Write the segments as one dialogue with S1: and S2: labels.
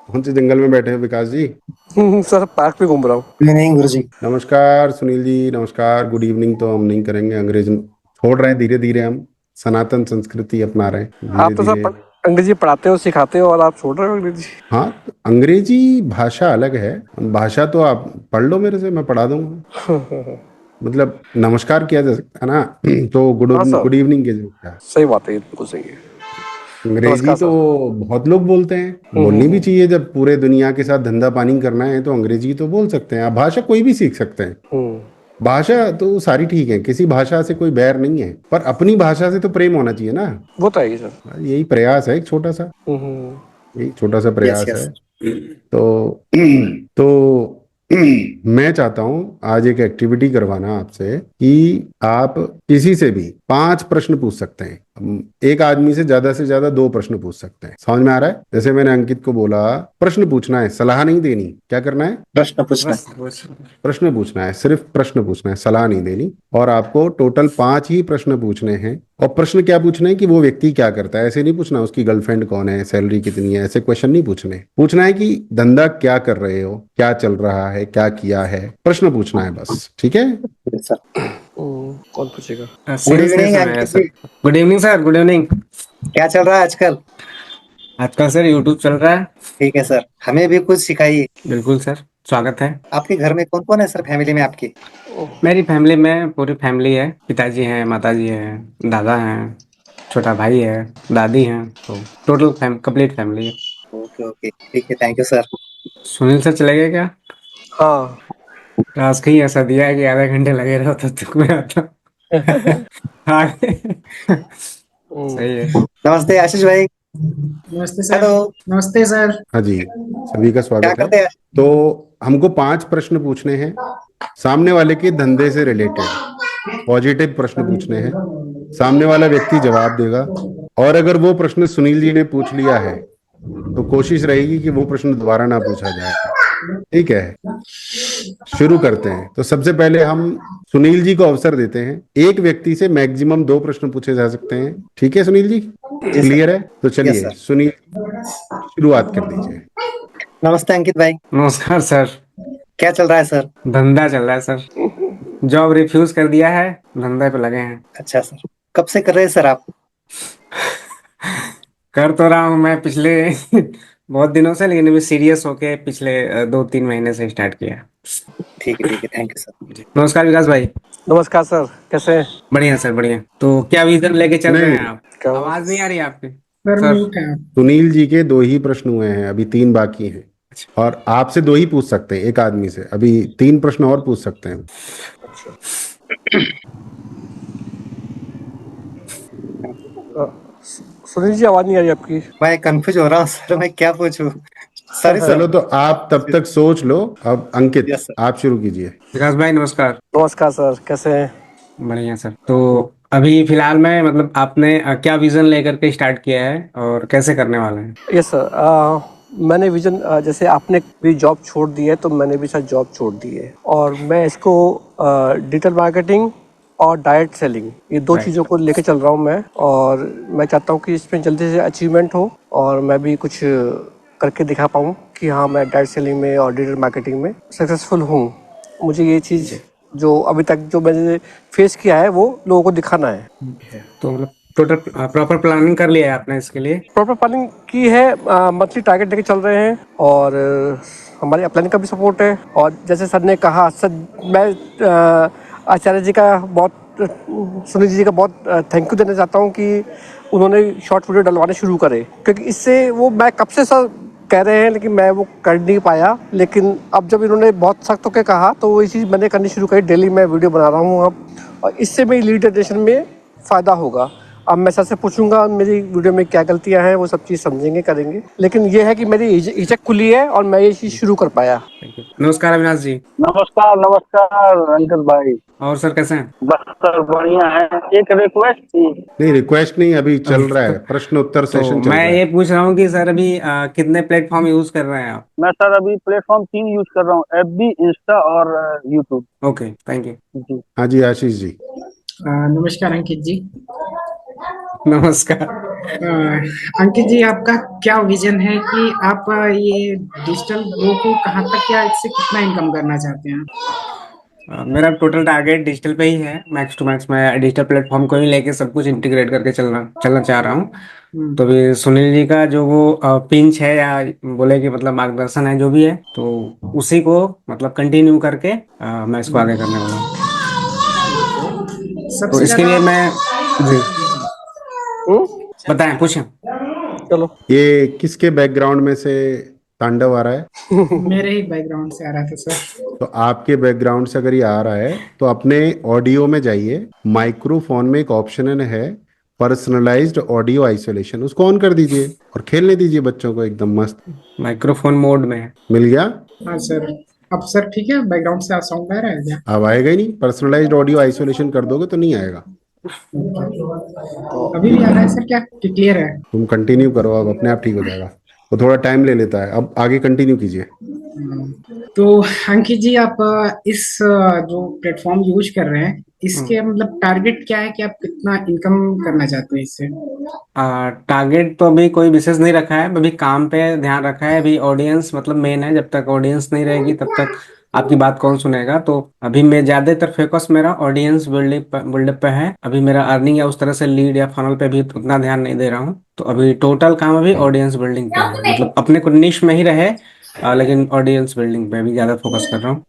S1: कौन से जंगल में बैठे हैं विकास जी?
S2: सर पार्क पे घूम रहा हूँ।
S3: नहीं गुरुजी।
S1: नमस्कार सुनील जी, नमस्कार। गुड इवनिंग तो हम नहीं करेंगे, अंग्रेज छोड़ रहे हैं धीरे धीरे। हम सनातन संस्कृति अपना रहे हैं धीरे
S2: आप तो सर
S1: धीरे।
S2: अंग्रेजी पढ़ाते हो सिखाते हो और आप छोड़ रहे हो अंग्रेजी।
S1: हाँ, तो अंग्रेजी भाषा अलग है। भाषा तो आप पढ़ लो मेरे से, मैं पढ़ा दूंगा। मतलब नमस्कार किया जा सकता है ना। तो गुड
S2: हाँ सर,
S1: गुड इवनिंग के जो क्या।
S2: सही बात है, ये बिल्कुल सही है।
S1: अंग्रेजी
S2: नमस्कार
S1: तो
S2: सर।
S1: बहुत लोग बोलते हैं, बोलनी भी चाहिए। जब पूरे दुनिया के साथ धंधा पानी करना है तो अंग्रेजी तो बोल सकते हैं। आप भाषा कोई भी सीख सकते हैं।
S2: हम्म।
S1: भाषा तो सारी ठीक है, किसी भाषा से कोई बैर नहीं है, पर अपनी भाषा से तो प्रेम होना चाहिए ना।
S2: वो तो है ही सर।
S1: यही प्रयास है, एक छोटा सा,
S2: हम्म।
S1: यही छोटा सा
S3: यस
S1: प्रयास
S3: यस।
S1: है। तो तो मैं चाहता हूं आज एक एक्टिविटी करवाना आपसे कि आप किसी से भी 5 प्रश्न पूछ सकते हैं। एक आदमी से ज्यादा 2 प्रश्न पूछ सकते हैं। समझ में आ रहा है? जैसे मैंने अंकित को बोला, प्रश्न पूछना है, सलाह नहीं देनी। क्या करना है?
S3: प्रश्न पूछना।
S1: प्रश्न पूछना है, सिर्फ प्रश्न पूछना है, सलाह नहीं देनी। और आपको टोटल 5 ही प्रश्न पूछने हैं। और प्रश्न क्या पूछना है कि वो व्यक्ति क्या करता है, ऐसे नहीं पूछना उसकी गर्लफ्रेंड कौन है, सैलरी कितनी है, ऐसे क्वेश्चन नहीं पूछने। पूछना है कि धंधा क्या कर रहे हो, क्या चल रहा है, क्या किया है, प्रश्न पूछना है बस। ठीक है?
S3: Yes sir.
S2: कौन पूछेगा?
S3: गुड
S4: सेल्स
S3: इवनिंग
S4: कैसा है
S3: अंकित
S4: सर?
S3: जी।
S4: Good evening sir, good evening.
S3: क्या चल रहा है आजकल?
S4: आजकल सर यूट्यूब चल रहा है।
S3: ठीक है सर, हमें भी कुछ सिखाइए।
S4: बिल्कुल सर, स्वागत है।
S3: आपके घर में कौन कौन है सर, फैमिली में आपकी?
S4: मेरी फैमिली में पूरी फैमिली है। पिताजी हैं, माताजी हैं, दादा हैं, छोटा भाई है, दादी हैं। तो टोटल कंप्लीट फैमिली है।
S3: ओके ओके, ठीक है, thank you sir.
S4: Sunil sir चले गए क्या?
S2: हाँ।
S4: टास्क ही ऐसा दिया है कि आधे घंटे लगे रहो तब तक मैं आता। आगे। सही है।
S3: नमस्ते आशीष भाई।
S5: नमस्ते सर।
S3: हेलो।
S5: नमस्ते सर।
S1: हाँ जी, सभी का
S3: क्या
S1: स्वागत है।
S3: करते हैं?
S1: तो हमको 5 प्रश्न पूछने हैं, सामने वाले के धंधे से रिलेटेड। पॉजिटिव प्रश्न पूछने हैं, सामने वाला व्यक्ति जवाब देगा। और अगर वो प्रश्न सुनील जी ने पूछ लिया है तो कोशिश रहेगी कि वो प्रश्न दोबारा ना पूछा जाए। ठीक है, शुरू करते हैं। तो सबसे पहले हम सुनील जी को अवसर देते हैं। एक व्यक्ति से मैक्सिमम 2 प्रश्न पूछे जा सकते हैं। ठीक है सुनील जी?
S3: जी सर।
S1: क्लियर है? तो
S3: यस
S1: चलिए
S3: सर।
S1: सुनील, शुरुआत कर दीजिए।
S3: नमस्ते अंकित भाई।
S4: नमस्कार सर।
S3: क्या चल रहा है सर?
S4: धंधा चल रहा है सर। जॉब रिफ्यूज कर दिया है, धंधे पे लगे हैं।
S3: अच्छा सर, कब से कर रहे हैं सर आप?
S4: कर तो रहा हूँ मैं पिछले बहुत दिनों से, लेकिन अभी सीरियस होके पिछले 2-3 महीने से स्टार्ट किया।
S3: ठीक है, थैंक यू सर।
S4: जी। नमस्कार विकास भाई।
S2: नमस्कार सर, कैसे हैं?
S4: बढ़िया सर, बढ़िया। तो क्या विजन लेके चल रहे
S1: नहीं,
S4: हैं आप?
S2: क्या हुआ?
S4: आवाज नहीं आ रही है आपकी
S5: सर
S4: सर।
S5: म्यूट है आप।
S1: सुनील जी के 2 ही प्रश्न हुए हैं, अभी 3 बाकी हैं।
S4: अच्छा।
S1: और आपसे 2 ही पूछ सकते हैं एक आदमी से, अभी 3 प्रश्न और पूछ सकते हैं।
S2: अच्छा। अ, सुनील जी, आवाज नहीं आ रही आपकी।
S3: मैं कंफ्यूज हो रहा हूँ सर, मैं क्या पूछूं। Sorry sir.
S1: चलो तो आप तब तक सोच लो। अब अंकित,
S3: यस सर।
S1: आप शुरू कीजिए।
S4: विकास भाई नमस्कार।
S2: नमस्कार सर, कैसे हैं?
S4: बढ़िया सर। तो अभी फिलहाल में मतलब आपने क्या विजन लेकर के स्टार्ट किया है और कैसे करने वाले हैं?
S2: Yes sir. मैंने विजन, जैसे आपने भी जॉब छोड़ दी है तो मैंने भी शायद जॉब छोड़ दी है, और मैं इसको डिजिटल मार्केटिंग और डायरेक्ट सेलिंग, ये 2 चीज़ों
S4: राइट।
S2: को लेके चल रहा हूँ मैं। और मैं चाहता हूँ कि इसमें जल्दी से अचीवमेंट हो और मैं भी कुछ करके दिखा पाऊँ कि हाँ, मैं डायरेक्ट सेलिंग में और डिजिटल मार्केटिंग में सक्सेसफुल हूँ। मुझे ये चीज़
S4: जी।
S2: जो अभी तक जो मैंने फेस किया है वो लोगों को दिखाना है।
S4: तो मतलब टोटल प्रॉपर प्लानिंग कर लिया है आपने इसके लिए?
S2: प्रॉपर प्लानिंग की है, मंथली टारगेट लेके चल रहे हैं, और हमारे अपलाइन का भी सपोर्ट है। और जैसे सर ने कहा, सर मैं आचार्य जी का बहुत, सुनील जी का बहुत थैंक यू देना चाहता हूँ कि उन्होंने शॉर्ट वीडियो डलवाने शुरू करे, क्योंकि इससे वो मैं कब से सर कह रहे हैं लेकिन मैं वो कर नहीं पाया। लेकिन अब जब इन्होंने बहुत सख्त होकर कहा तो वो चीज़ मैंने करनी शुरू करी। डेली मैं वीडियो बना रहा हूँ अब, और इससे मेरी लीड जनरेशन में फ़ायदा होगा। अब मैं सर से पूछूंगा मेरी वीडियो में क्या गलतियां हैं, वो सब चीज़ समझेंगे, करेंगे। लेकिन ये है कि मेरी हिचक खुली है और मैं ये चीज़ शुरू कर पाया।
S4: Thank you. नमस्कार अविनाश जी।
S6: नमस्कार नमस्कार अंकित भाई।
S4: और सर कैसे हैं?
S6: बस सर बढ़िया है। एक रिक्वेस्ट थी।
S1: नहीं, रिक्वेस्ट नहीं, अभी चल रहा
S4: तो,
S1: है, प्रश्न उत्तर
S4: तो
S1: सेशन चल
S4: मैं
S1: रहा है।
S4: ये पूछ रहा हूँ कि सर अभी कितने प्लेटफॉर्म यूज कर रहे हैं आप?
S6: मैं सर अभी प्लेटफॉर्म 3 यूज कर रहा हूँ, एफबी, इंस्टा और यूट्यूब।
S4: Okay, thank you.
S6: जी।
S1: हाँ जी आशीष जी।
S5: नमस्कार अंकित जी।
S4: नमस्कार।
S5: अंकित जी, आपका क्या विजन है कि आप ये डिजिटल ग्रो को कहाँ तक या इससे कितना इनकम करना चाहते हैं?
S4: मेरा टोटल टारगेट डिजिटल पे ही है, मैक्स टू मैक्स। मैं डिजिटल प्लेटफॉर्म को ही लेके सब कुछ इंटीग्रेट करके चलना चलना चाह रहा हूँ।
S5: हम्म,
S4: तो अभी सुनील जी का जो वो पिंच है, या बोले कि मतलब मार्गदर्शन है जो भी है, तो उसी को मतलब कंटिन्यू करके मैं इसको आगे करने वाला हूँ। तो
S5: सबसे
S4: इसके
S5: ज्यादा
S4: लिए मैं जी
S2: हम्म,
S4: बताएं, पूछें।
S2: चलो।
S1: ये किसके बैकग्राउंड में से तांडव आ रहा है?
S5: मेरे ही बैकग्राउंड से आ रहा था सर।
S1: तो आपके बैकग्राउंड से अगर ये आ रहा है तो अपने ऑडियो में जाइए, माइक्रोफोन में एक ऑप्शन है पर्सनलाइज्ड ऑडियो आइसोलेशन, उसको ऑन कर दीजिए और खेलने दीजिए बच्चों को एकदम मस्त।
S4: माइक्रोफोन मोड में है।
S1: मिल गया?
S5: हाँ सर। अब सर ठीक है, बैकग्राउंड से साउंड आ रहा है क्या?
S1: अब आएगा ही नहीं, पर्सनलाइज्ड ऑडियो आइसोलेशन कर दोगे तो नहीं आएगा।
S5: अभी भी आ रहा है सर क्या, कि क्लियर है?
S1: तुम कंटिन्यू करो, अब अपने आप ठीक हो जाएगा। वो थोड़ा टाइम ले लेता है, अब आगे कंटिन्यू कीजिए।
S5: तो अंकित जी, आप इस जो प्लेटफॉर्म यूज कर रहे हैं,
S4: हम्म।
S5: इसके मतलब टारगेट क्या है कि आप कितना इनकम करना चाहते हैं इससे?
S4: टारगेट तो अभी कोई विशेष नहीं रखा है, अभी काम पे ध्यान रखा है। अभी ऑडियंस मतलब मेन है, जब तक ऑडियंस नहीं रहेगी तब तक आपकी बात कौन सुनेगा। तो अभी मैं ज्यादातर फोकस मेरा ऑडियंस बिल्डअप पे है। अभी मेरा अर्निंग या उस तरह से लीड या फनल पे भी उतना ध्यान नहीं दे रहा हूँ। तो अभी टोटल काम अभी ऑडियंस बिल्डिंग पे है, मतलब अपने को निश में ही रहे, लेकिन ऑडियंस बिल्डिंग पे भी ज्यादा फोकस कर रहा हूँ।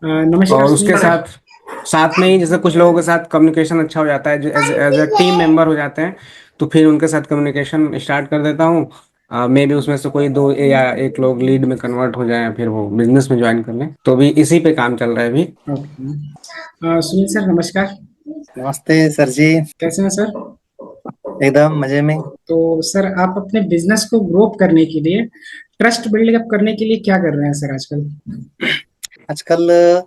S5: नमस्कार
S4: और उसके
S5: सुनील सर।
S4: साथ साथ में ही जैसे कुछ लोगों के साथ कम्युनिकेशन अच्छा हो जाता है, जो as as a team member हो जाते हैं, तो फिर उनके साथ कम्युनिकेशन स्टार्ट कर देता हूँ। मे भी उसमें से कोई दो या एक लोग लीड में कन्वर्ट हो जाए, फिर वो बिजनेस में ज्वाइन कर लें। तो अभी इसी पे काम चल रहा है अभी।
S5: ओके। सुनील सर नमस्कार।
S3: नमस्ते सर जी।
S5: कैसे हैं सर?
S3: एकदम मजे में।
S5: तो सर, आप अपने बिजनेस को ग्रो करने के लिए, ट्रस्ट बिल्ड अप करने के लिए क्या कर रहे हैं सर आजकल?
S3: आजकल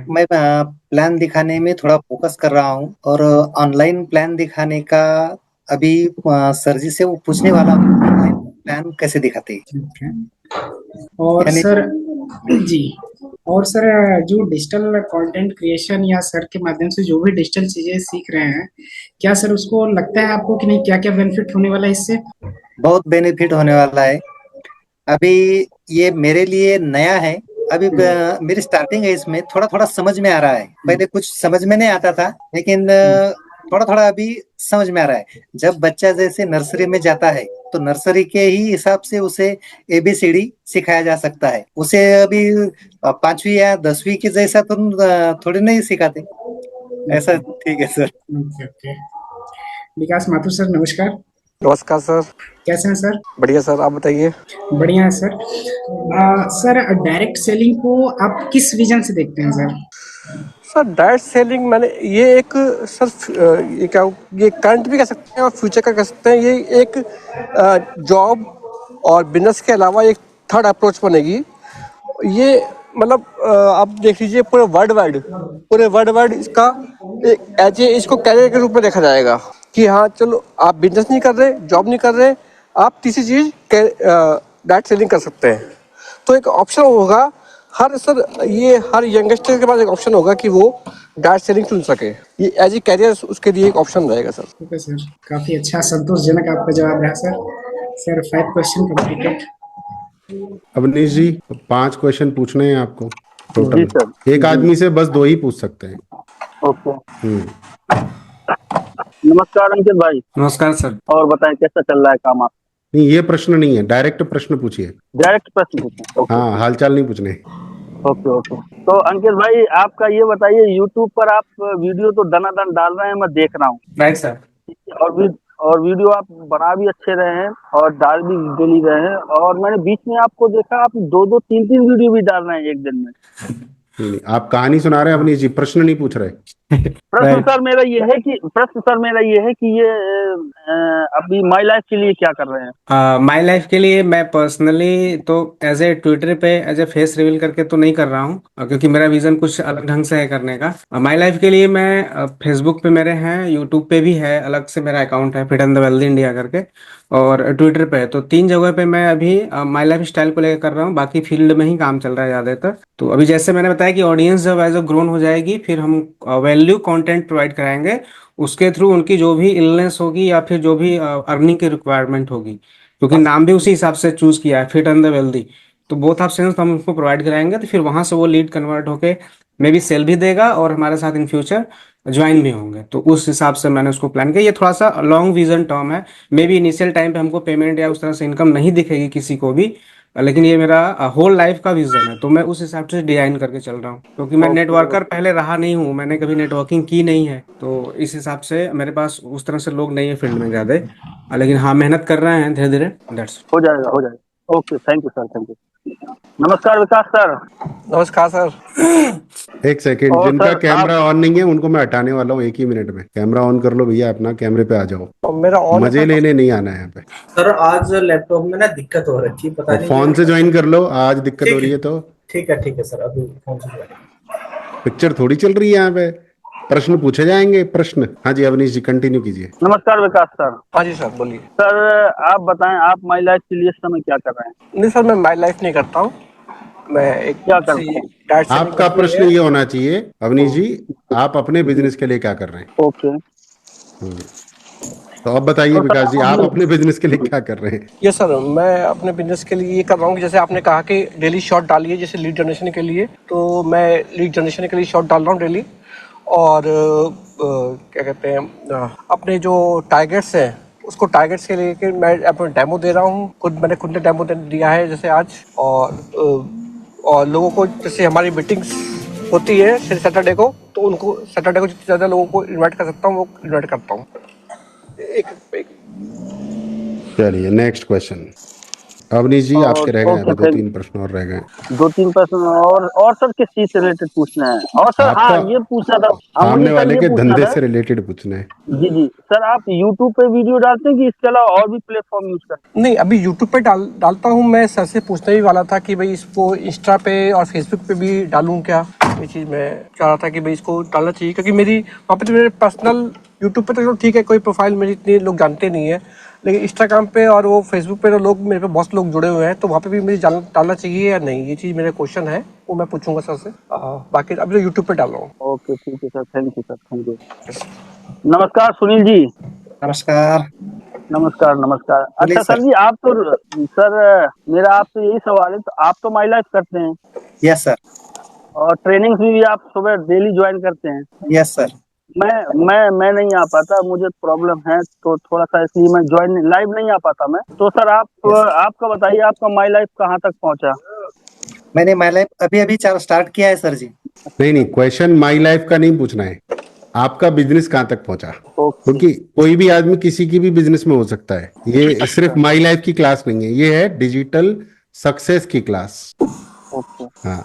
S3: मैं प्लान दिखाने में थोड़ा फोकस कर रहा हूँ, और ऑनलाइन प्लान दिखाने का अभी सर जी से वो पूछने वाला हूँ, ऑनलाइन प्लान कैसे दिखाते हैं।
S5: ठीक है। और
S3: यानी
S5: सर जी, और सर जो डिजिटल कंटेंट क्रिएशन या सर के माध्यम से जो भी डिजिटल चीजें सीख रहे हैं, क्या सर उसको लगता है आपको कि नहीं, क्या क्या बेनिफिट होने वाला है इससे?
S3: बहुत बेनिफिट होने वाला है। अभी ये मेरे लिए नया है। अभी मेरी स्टार्टिंग है, इसमें थोड़ा थोड़ा समझ में आ रहा है। पहले कुछ समझ में नहीं आता था, लेकिन थोड़ा थोड़ा अभी समझ में आ रहा है। जब बच्चा जैसे नर्सरी में जाता है, तो नर्सरी के ही हिसाब से उसे ABCD सिखाया जा सकता है। उसे अभी 5वीं या 10वीं के जैसा तो थोड़ी नहीं सिखाते। ऐसा ठीक है sir.
S5: Okay okay. Vikas Mathur sir नमस्कार।
S2: नमस्कार सर।
S5: कैसे हैं सर?
S2: बढ़िया सर, आप बताइए।
S5: बढ़िया है सर। सर, डायरेक्ट सेलिंग को आप किस विजन से देखते हैं सर?
S2: सर डायरेक्ट सेलिंग मैंने ये एक सर ये क्या, ये करंट भी कह सकते हैं और फ्यूचर का कह सकते हैं। ये एक जॉब और बिजनेस के अलावा एक थर्ड अप्रोच बनेगी ये। मतलब आप देख लीजिए, पूरे वर्ल्ड वाइड इसका एक एज ए इसको कैरियर के रूप में देखा जाएगा कि हाँ चलो, आप बिजनेस नहीं कर रहे, जॉब नहीं कर रहे, आप तीसरी चीज डायरेक्ट सेलिंग कर सकते हैं। तो एक ऑप्शन होगा हर सर, ये हर यंगस्टर के पास एक ऑप्शन होगा कि वो डायरेक्ट सेलिंग चुन सके। ये एज ए कैरियर उसके लिए एक ऑप्शन रहेगा सर।
S5: ठीक है सर, काफी अच्छा संतोषजनक आपका जवाब रहा sir. Sir 5 question completed.
S1: Avneesh ji, 5 question पूछने हैं आपको
S6: जी
S1: टोटल।
S6: सर।
S1: एक आदमी से बस 2 ही पूछ सकते हैं।
S6: ओके।
S1: हम्म।
S6: नमस्कार अंकित भाई।
S4: नमस्कार सर।
S6: और बताएं कैसा चल रहा है काम आप?
S1: नहीं, ये प्रश्न नहीं है, डायरेक्ट प्रश्न पूछिए।
S6: डायरेक्ट प्रश्न पूछें? ओके
S1: हाँ, हालचाल नहीं पूछने।
S6: Okay okay. तो अंकित भाई, आपका ये बताइए, यूट्यूब पर आप वीडियो तो दनादन डाल रहे हैं, मैं देख रहा हूँ।
S4: Right sir.
S6: और भी और वीडियो आप बना भी अच्छे रहे हैं और डाल भी डेली रहे हैं। और मैंने बीच में आपको देखा, आप 2-2 3-3 वीडियो भी डाल रहे हैं एक दिन में।
S1: नहीं नहीं, आप कहानी सुना रहे हैं अवनीश जी, प्रश्न नहीं पूछ रहे।
S6: प्रश्न
S4: राइट।
S6: सर मेरा ये है कि ये अभी माई लाइफ के लिए क्या कर रहे हैं?
S4: माई लाइफ के लिए मैं पर्सनली तो एज ए ट्विटर पे एज ए फेस रिवील करके तो नहीं कर रहा हूँ, क्योंकि मेरा विजन कुछ अलग ढंग से है करने का। माई लाइफ के लिए मैं फेसबुक पे मेरे हैं, यूट्यूब पे भी है, अलग से मेरा अकाउंट है fit and the wealthy India करके, और ट्विटर पे है। तो 3 जगह पे मैं अभी माई लाइफ स्टाइल को लेकर कर रहा हूँ, बाकी फील्ड में ही काम चल रहा है ज्यादातर। तो अभी जैसे मैंने बताया कि ऑडियंस जब एज अ ग्रोन हो जाएगी, फिर हम वैल्यू कंटेंट प्रोवाइड कराएंगे, उसके थ्रू उनकी जो भी इलनेस होगी या फिर जो भी अर्निंग की रिक्वायरमेंट होगी, क्योंकि नाम भी उसी हिसाब से चूज किया है, फिट एंड द वेल्दी, तो बोथ ऑप्शंस हम उसको प्रोवाइड कराएंगे, तो फिर वहां से वो लीड कन्वर्ट होके मे बी सेल भी देगा और हमारे साथ इन फ्यूचर ज्वाइन भी होंगे। तो उस हिसाब से मैंने उसको प्लान किया। ये थोड़ा सा लॉन्ग विजन टर्म है, मे बी इनिशियल टाइम पे हमको पेमेंट या उस तरह से इनकम नहीं दिखेगी किसी को भी, लेकिन ये मेरा होल लाइफ का विजन है, तो मैं उस हिसाब से डिजाइन करके चल रहा हूँ, क्योंकि मैं
S6: ओके
S4: नेटवर्कर पहले रहा नहीं हूँ, मैंने कभी नेटवर्किंग की नहीं है, तो इस हिसाब से मेरे पास उस तरह से लोग नहीं है फील्ड में ज्यादा, लेकिन हाँ मेहनत कर रहे हैं धीरे धीरे। दैट्स
S6: हो जाएगा, हो जाएगा। Okay, thank you sir, thank you. नमस्कार विकास सर।
S2: नमस्कार सर।
S1: एक सेकेंड,
S6: और
S1: जिनका
S6: सर
S1: कैमरा
S6: आप
S1: ऑन नहीं है उनको मैं हटाने वाला हूँ 1 ही मिनट में। कैमरा ऑन कर लो भैया, अपना कैमरे पे आ जाओ,
S2: और मेरा ऑन
S1: मजे लेने नहीं आना है यहाँ पे।
S7: सर आज लैपटॉप में ना दिक्कत हो रही थी, पता
S1: और
S7: नहीं
S1: फोन से ज्वाइन कर लो, आज दिक्कत हो
S7: ठीक
S1: रही
S7: है
S1: है तो।
S7: ठीक है सर, अभी फोन से join।
S1: पिक्चर थोड़ी चल रही है यहाँ पे, प्रश्न पूछे जाएंगे। प्रश्न, हाँ जी अवनीश जी कंटिन्यू कीजिए।
S6: नमस्कार विकास सर।
S2: हाँ जी सर, बोलिए।
S6: सर आप बताएं, आप माई लाइफ के लिए इस समय क्या कर रहे हैं?
S2: नहीं सर, मैं माई लाइफ नहीं करता हूँ। मैं एक
S6: क्या करते हैं?
S2: डाइट सेविंग
S1: आपका
S2: कंपनी
S1: प्रश्न
S2: है।
S1: ये होना चाहिए अवनीश जी, आप अपने बिजनेस के लिए क्या कर रहे हैं?
S6: ओके।
S1: तो अब बताइए
S6: तो सर
S1: विकास जी, आप अपने बिजनेस के लिए क्या कर रहे हैं?
S2: ये सर, मैं अपने बिजनेस के लिए ये कर रहा हूँ कि जैसे आपने कहा कि डेली शॉट डालिए, जैसे लीड जनरेशन के लिए, तो मैं लीड जनरेशन के लिए शॉट डाल रहा हूँ डेली। और क्या कहते हैं, अपने जो टारगेट्स हैं उसको टारगेट्स के लिए मैं अपना डेमो दे रहा हूँ। खुद ने डेमो दिया है जैसे आज। और लोगों को, जैसे हमारी मीटिंग्स होती है सैटरडे को, तो उनको सैटरडे को जितने ज़्यादा लोगों को इन्वाइट कर सकता हूँ वो इन्वाइट करता हूँ। एक
S1: चलिए नेक्स्ट क्वेश्चन। अवनीश जी आपके रह गए,
S6: ओके,
S1: अभी 2-3 प्रश्न और रह गए।
S6: 2-3% और सर किस चीज से रिलेटेड पूछना है? और सर हाँ,
S1: आपका
S6: ये पूछना था। हाँ, मुझे
S1: सामने
S6: सर
S1: वाले
S6: ये
S1: के
S6: पूछना
S1: धंधे
S6: था।
S1: से रिलेटेड पूछना है।
S6: जी जी सर, आप YouTube पे वीडियो डालते हैं कि इसके अलावा और भी प्लेटफॉर्म यूज करते हैं?
S2: नहीं, अभी यूट्यूब पे डालता हूँ। मैं सर से पूछने ही वाला था कि भाई इसको इंस्टा पे और फेसबुक पे भी डालूँ क्या। ये चीज़ मैं चाह रहा था कि भाई इसको डालना चाहिए, क्योंकि मेरी वहाँ पे तो मेरे पर्सनल यूट्यूब पे तो चलो ठीक है, कोई प्रोफाइल मेरी इतनी लोग जानते नहीं है, लेकिन इंस्टाग्राम पे और वो फेसबुक पे तो लोग, मेरे पे बहुत लोग जुड़े हुए हैं, तो वहाँ पे भी मुझे डालना चाहिए या नहीं, ये चीज़ मेरा क्वेश्चन है, वो मैं पूछूंगा सर से। बाकी अभी तो यूट्यूब पे डाल रहा हूँ।
S6: ओके ठीक है sir, thank you sir, thank you. नमस्कार सुनील जी।
S3: नमस्कार।
S6: नमस्कार नमस्कार।
S3: बोलिए
S6: अच्छा सर जी, आप तो सर मेरा आपसे यही सवाल है, तो आप तो माई लाइफ करते हैं
S3: यस सर।
S6: और ट्रेनिंग्स भी आप सुबह डेली ज्वाइन करते हैं।
S3: Yes sir.
S6: मैं नहीं आ पाता, मुझे प्रॉब्लम है तो थोड़ा सा, इसलिए मैं ज्वाइन लाइव नहीं आ पाता मैं। तो सर आपका बताइए, आपका माई लाइफ कहाँ तक पहुँचा?
S3: मैंने माई लाइफ अभी अभी स्टार्ट किया है सर जी।
S1: नहीं, क्वेश्चन माई लाइफ का नहीं पूछना है, आपका बिजनेस कहाँ तक पहुंचा,
S6: ओके
S1: क्योंकि कोई भी आदमी किसी की भी बिजनेस में हो सकता है। ये सिर्फ माई लाइफ की क्लास नहीं है, ये है डिजिटल सक्सेस की क्लास।
S6: ओके।
S1: हाँ,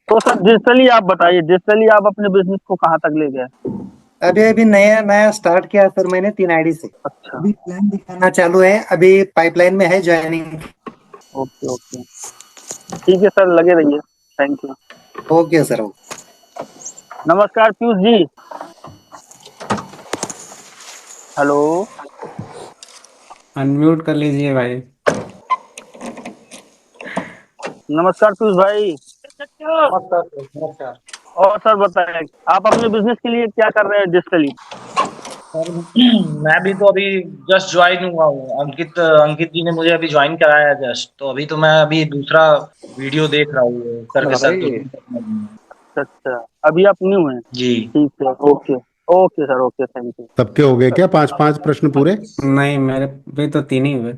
S6: तो सर डिजिटली आप बताइए, डिजिटली आप अपने बिजनेस को कहाँ तक ले गए?
S3: अभी अभी नया स्टार्ट किया है सर मैंने 3 आईडी से।
S6: अच्छा,
S3: अभी प्लान दिखाना चालू है, अभी पाइपलाइन में है ज्वाइनिंग।
S6: ओके ओके, ठीक है सर, लगे रहिए। Thank you.
S3: Okay sir.
S6: नमस्कार पीयूष जी। हेलो,
S4: अनम्यूट कर लीजिए भाई।
S6: नमस्कार पीयूष भाई।
S5: नमस्कार।
S6: और सर बताएं, आप अपने बिजनेस के लिए क्या कर रहे हैं डिजिटली?
S7: सर मैं भी तो अभी जस्ट ज्वाइन हुआ हूँ। अंकित जी ने मुझे अभी ज्वाइन कराया है जस्ट, तो अभी तो मैं अभी दूसरा वीडियो देख रहा हूँ सर के साथ।
S6: अच्छा, अभी आप न्यू हैं?
S7: जी
S6: ठीक है, okay okay sir, okay, thank you.
S1: सबके हो गए क्या 5-5 प्रश्न पूरे?
S4: नहीं, मेरे भी तो 3 ही हुए।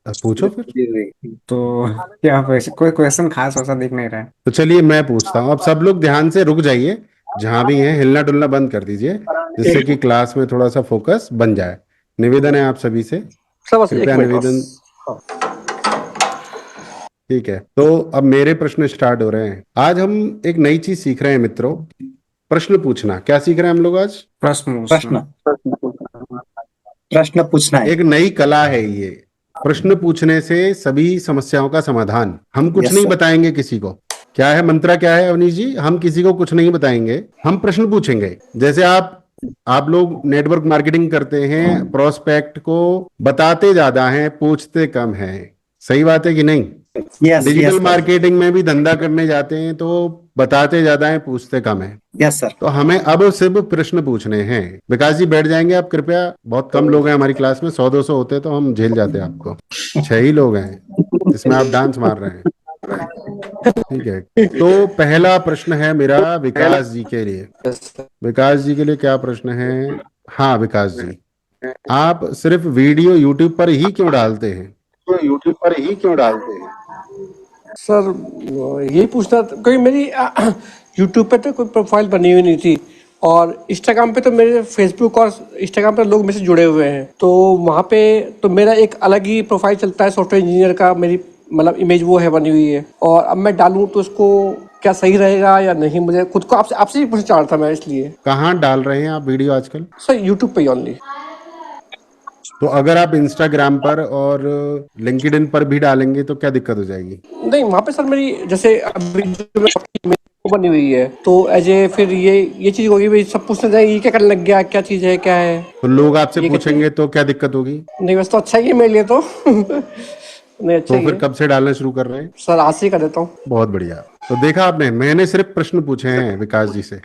S1: अब पूछो फिर।
S4: तो क्या कोई क्वेश्चन खास वैसा दिख नहीं रहा है।
S1: तो चलिए मैं पूछता हूँ, अब सब लोग ध्यान से रुक जाइए, जहां भी हैं हिलना डुलना बंद कर दीजिए, जिससे कि क्लास में थोड़ा सा फोकस बन जाए। निवेदन है आप सभी से,
S2: सर बस एक
S1: कृपया
S2: मिनट
S1: निवेदन। ठीक है, तो अब मेरे प्रश्न स्टार्ट हो रहे हैं। आज हम एक नई चीज सीख रहे हैं मित्रों, प्रश्न पूछना। क्या सीख रहे हैं हम लोग आज?
S3: प्रश्न पूछना है।
S1: एक नई कला है ये, प्रश्न पूछने से सभी समस्याओं का समाधान। हम कुछ
S3: Yes,
S1: नहीं
S3: sir.
S1: बताएंगे किसी को। क्या है मंत्रा, क्या है अवनीश जी? हम किसी को कुछ नहीं बताएंगे, हम प्रश्न पूछेंगे। जैसे आप लोग नेटवर्क मार्केटिंग करते हैं, प्रोस्पेक्ट को बताते ज्यादा हैं, पूछते कम हैं। सही बात है कि नहीं?
S3: Yes,
S1: digital
S3: yes, sir.
S1: Marketing में भी धंधा करने जाते हैं तो बताते ज्यादा है, पूछते कम है।
S3: Yes sir.
S1: तो हमें अब सिर्फ प्रश्न पूछने हैं। विकास जी बैठ जाएंगे आप कृपया। बहुत कम लोग हैं हमारी क्लास में, 100-200 होते तो हम झेल जाते आपको। 6 ही लोग हैं जिसमें आप डांस मार रहे हैं। ठीक है, तो पहला प्रश्न है मेरा विकास जी के लिए। विकास जी के लिए क्या प्रश्न है? हाँ विकास जी, आप सिर्फ वीडियो यूट्यूब पर ही क्यों डालते हैं? तो यूट्यूब पर ही क्यों डालते हैं?
S2: सर यही पूछना था, क्योंकि मेरी यूट्यूब पे तो कोई प्रोफाइल बनी हुई नहीं थी, और इंस्टाग्राम पे तो मेरे फेसबुक और इंस्टाग्राम पे लोग मेरे से जुड़े हुए हैं, तो वहाँ पे तो मेरा एक अलग ही प्रोफाइल चलता है सॉफ्टवेयर इंजीनियर का, मेरी मतलब इमेज वो है बनी हुई है, और अब मैं डालूँ तो उसको क्या सही रहेगा या नहीं, मुझे खुद को आपसे आपसे ही पूछना चाह रहा था मैं, इसलिए।
S1: कहाँ डाल रहे हैं आप वीडियो आजकल?
S2: सर यूट्यूब पे ही ओनली।
S1: तो अगर आप इंस्टाग्राम पर और लिंक्डइन पर भी डालेंगे तो क्या दिक्कत हो जाएगी?
S2: नहीं, वहाँ पे सर मेरी जैसे अभी जो मैं बनी हुई है, तो एज ए फिर ये चीज़ होगी, भाई सब पूछने जाएंगे ये क्या करने लग गया, क्या चीज़ है, क्या है।
S1: तो लोग आपसे
S2: ये कहते
S1: पूछेंगे तो क्या दिक्कत होगी?
S2: नहीं, बस तो अच्छा ही है मेरे लिए तो नहीं, अच्छा
S1: तो
S2: ही
S1: फिर
S2: है
S1: कब से डालना शुरू कर रहे हैं?
S2: सर, आज से ही कर देता हूँ।
S1: बहुत बढ़िया। तो देखा आपने, मैंने सिर्फ प्रश्न पूछे हैं विकास जी से,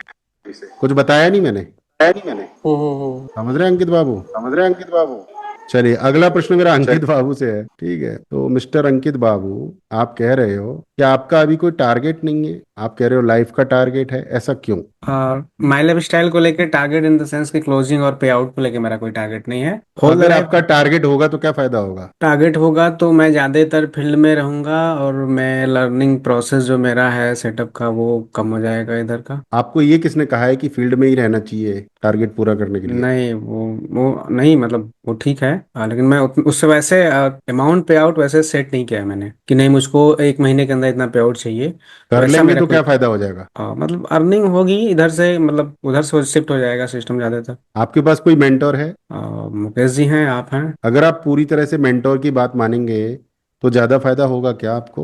S1: कुछ बताया नहीं मैंने। समझ रहे हैं अंकित बाबू? समझ रहे हैं अंकित बाबू? चलिए अगला प्रश्न मेरा अंकित बाबू से है। ठीक है, तो मिस्टर अंकित बाबू, आप कह रहे हो कि आपका अभी कोई टारगेट नहीं है, आप कह रहे हो लाइफ का टारगेट है, ऐसा क्यों?
S4: माई लाइफ स्टाइल को लेकर टारगेट इन द सेंस कि क्लोजिंग और पे आउट को लेकर मेरा कोई टारगेट नहीं है।
S1: अगर आपका टारगेट होगा तो क्या फायदा होगा?
S4: टारगेट होगा तो मैं ज्यादातर फील्ड में रहूंगा, और मैं लर्निंग प्रोसेस जो मेरा है सेटअप का वो कम हो जाएगा इधर का।
S1: आपको ये किसने कहा है कि फील्ड में ही रहना चाहिए टारगेट पूरा करने के लिए?
S4: नहीं, वो नहीं, मतलब वो ठीक है, लेकिन मैं उससे वैसे अमाउंट पे आउट वैसे सेट नहीं किया है मैंने कि नहीं मुझको 1 महीने के अंदर इतना पे आउट चाहिए।
S1: कर
S4: वैसा
S1: लेंगे
S4: मेरा
S1: तो
S4: कोई
S1: क्या फायदा हो जाएगा?
S4: मतलब अर्निंग होगी इधर से, मतलब उधर से शिफ्ट हो जाएगा सिस्टम ज्यादातर।
S1: आपके पास कोई मेंटोर है?
S4: मुकेश जी हैं, आप हैं।
S1: अगर आप पूरी तरह से मेंटोर की बात मानेंगे तो ज्यादा फायदा होगा क्या आपको?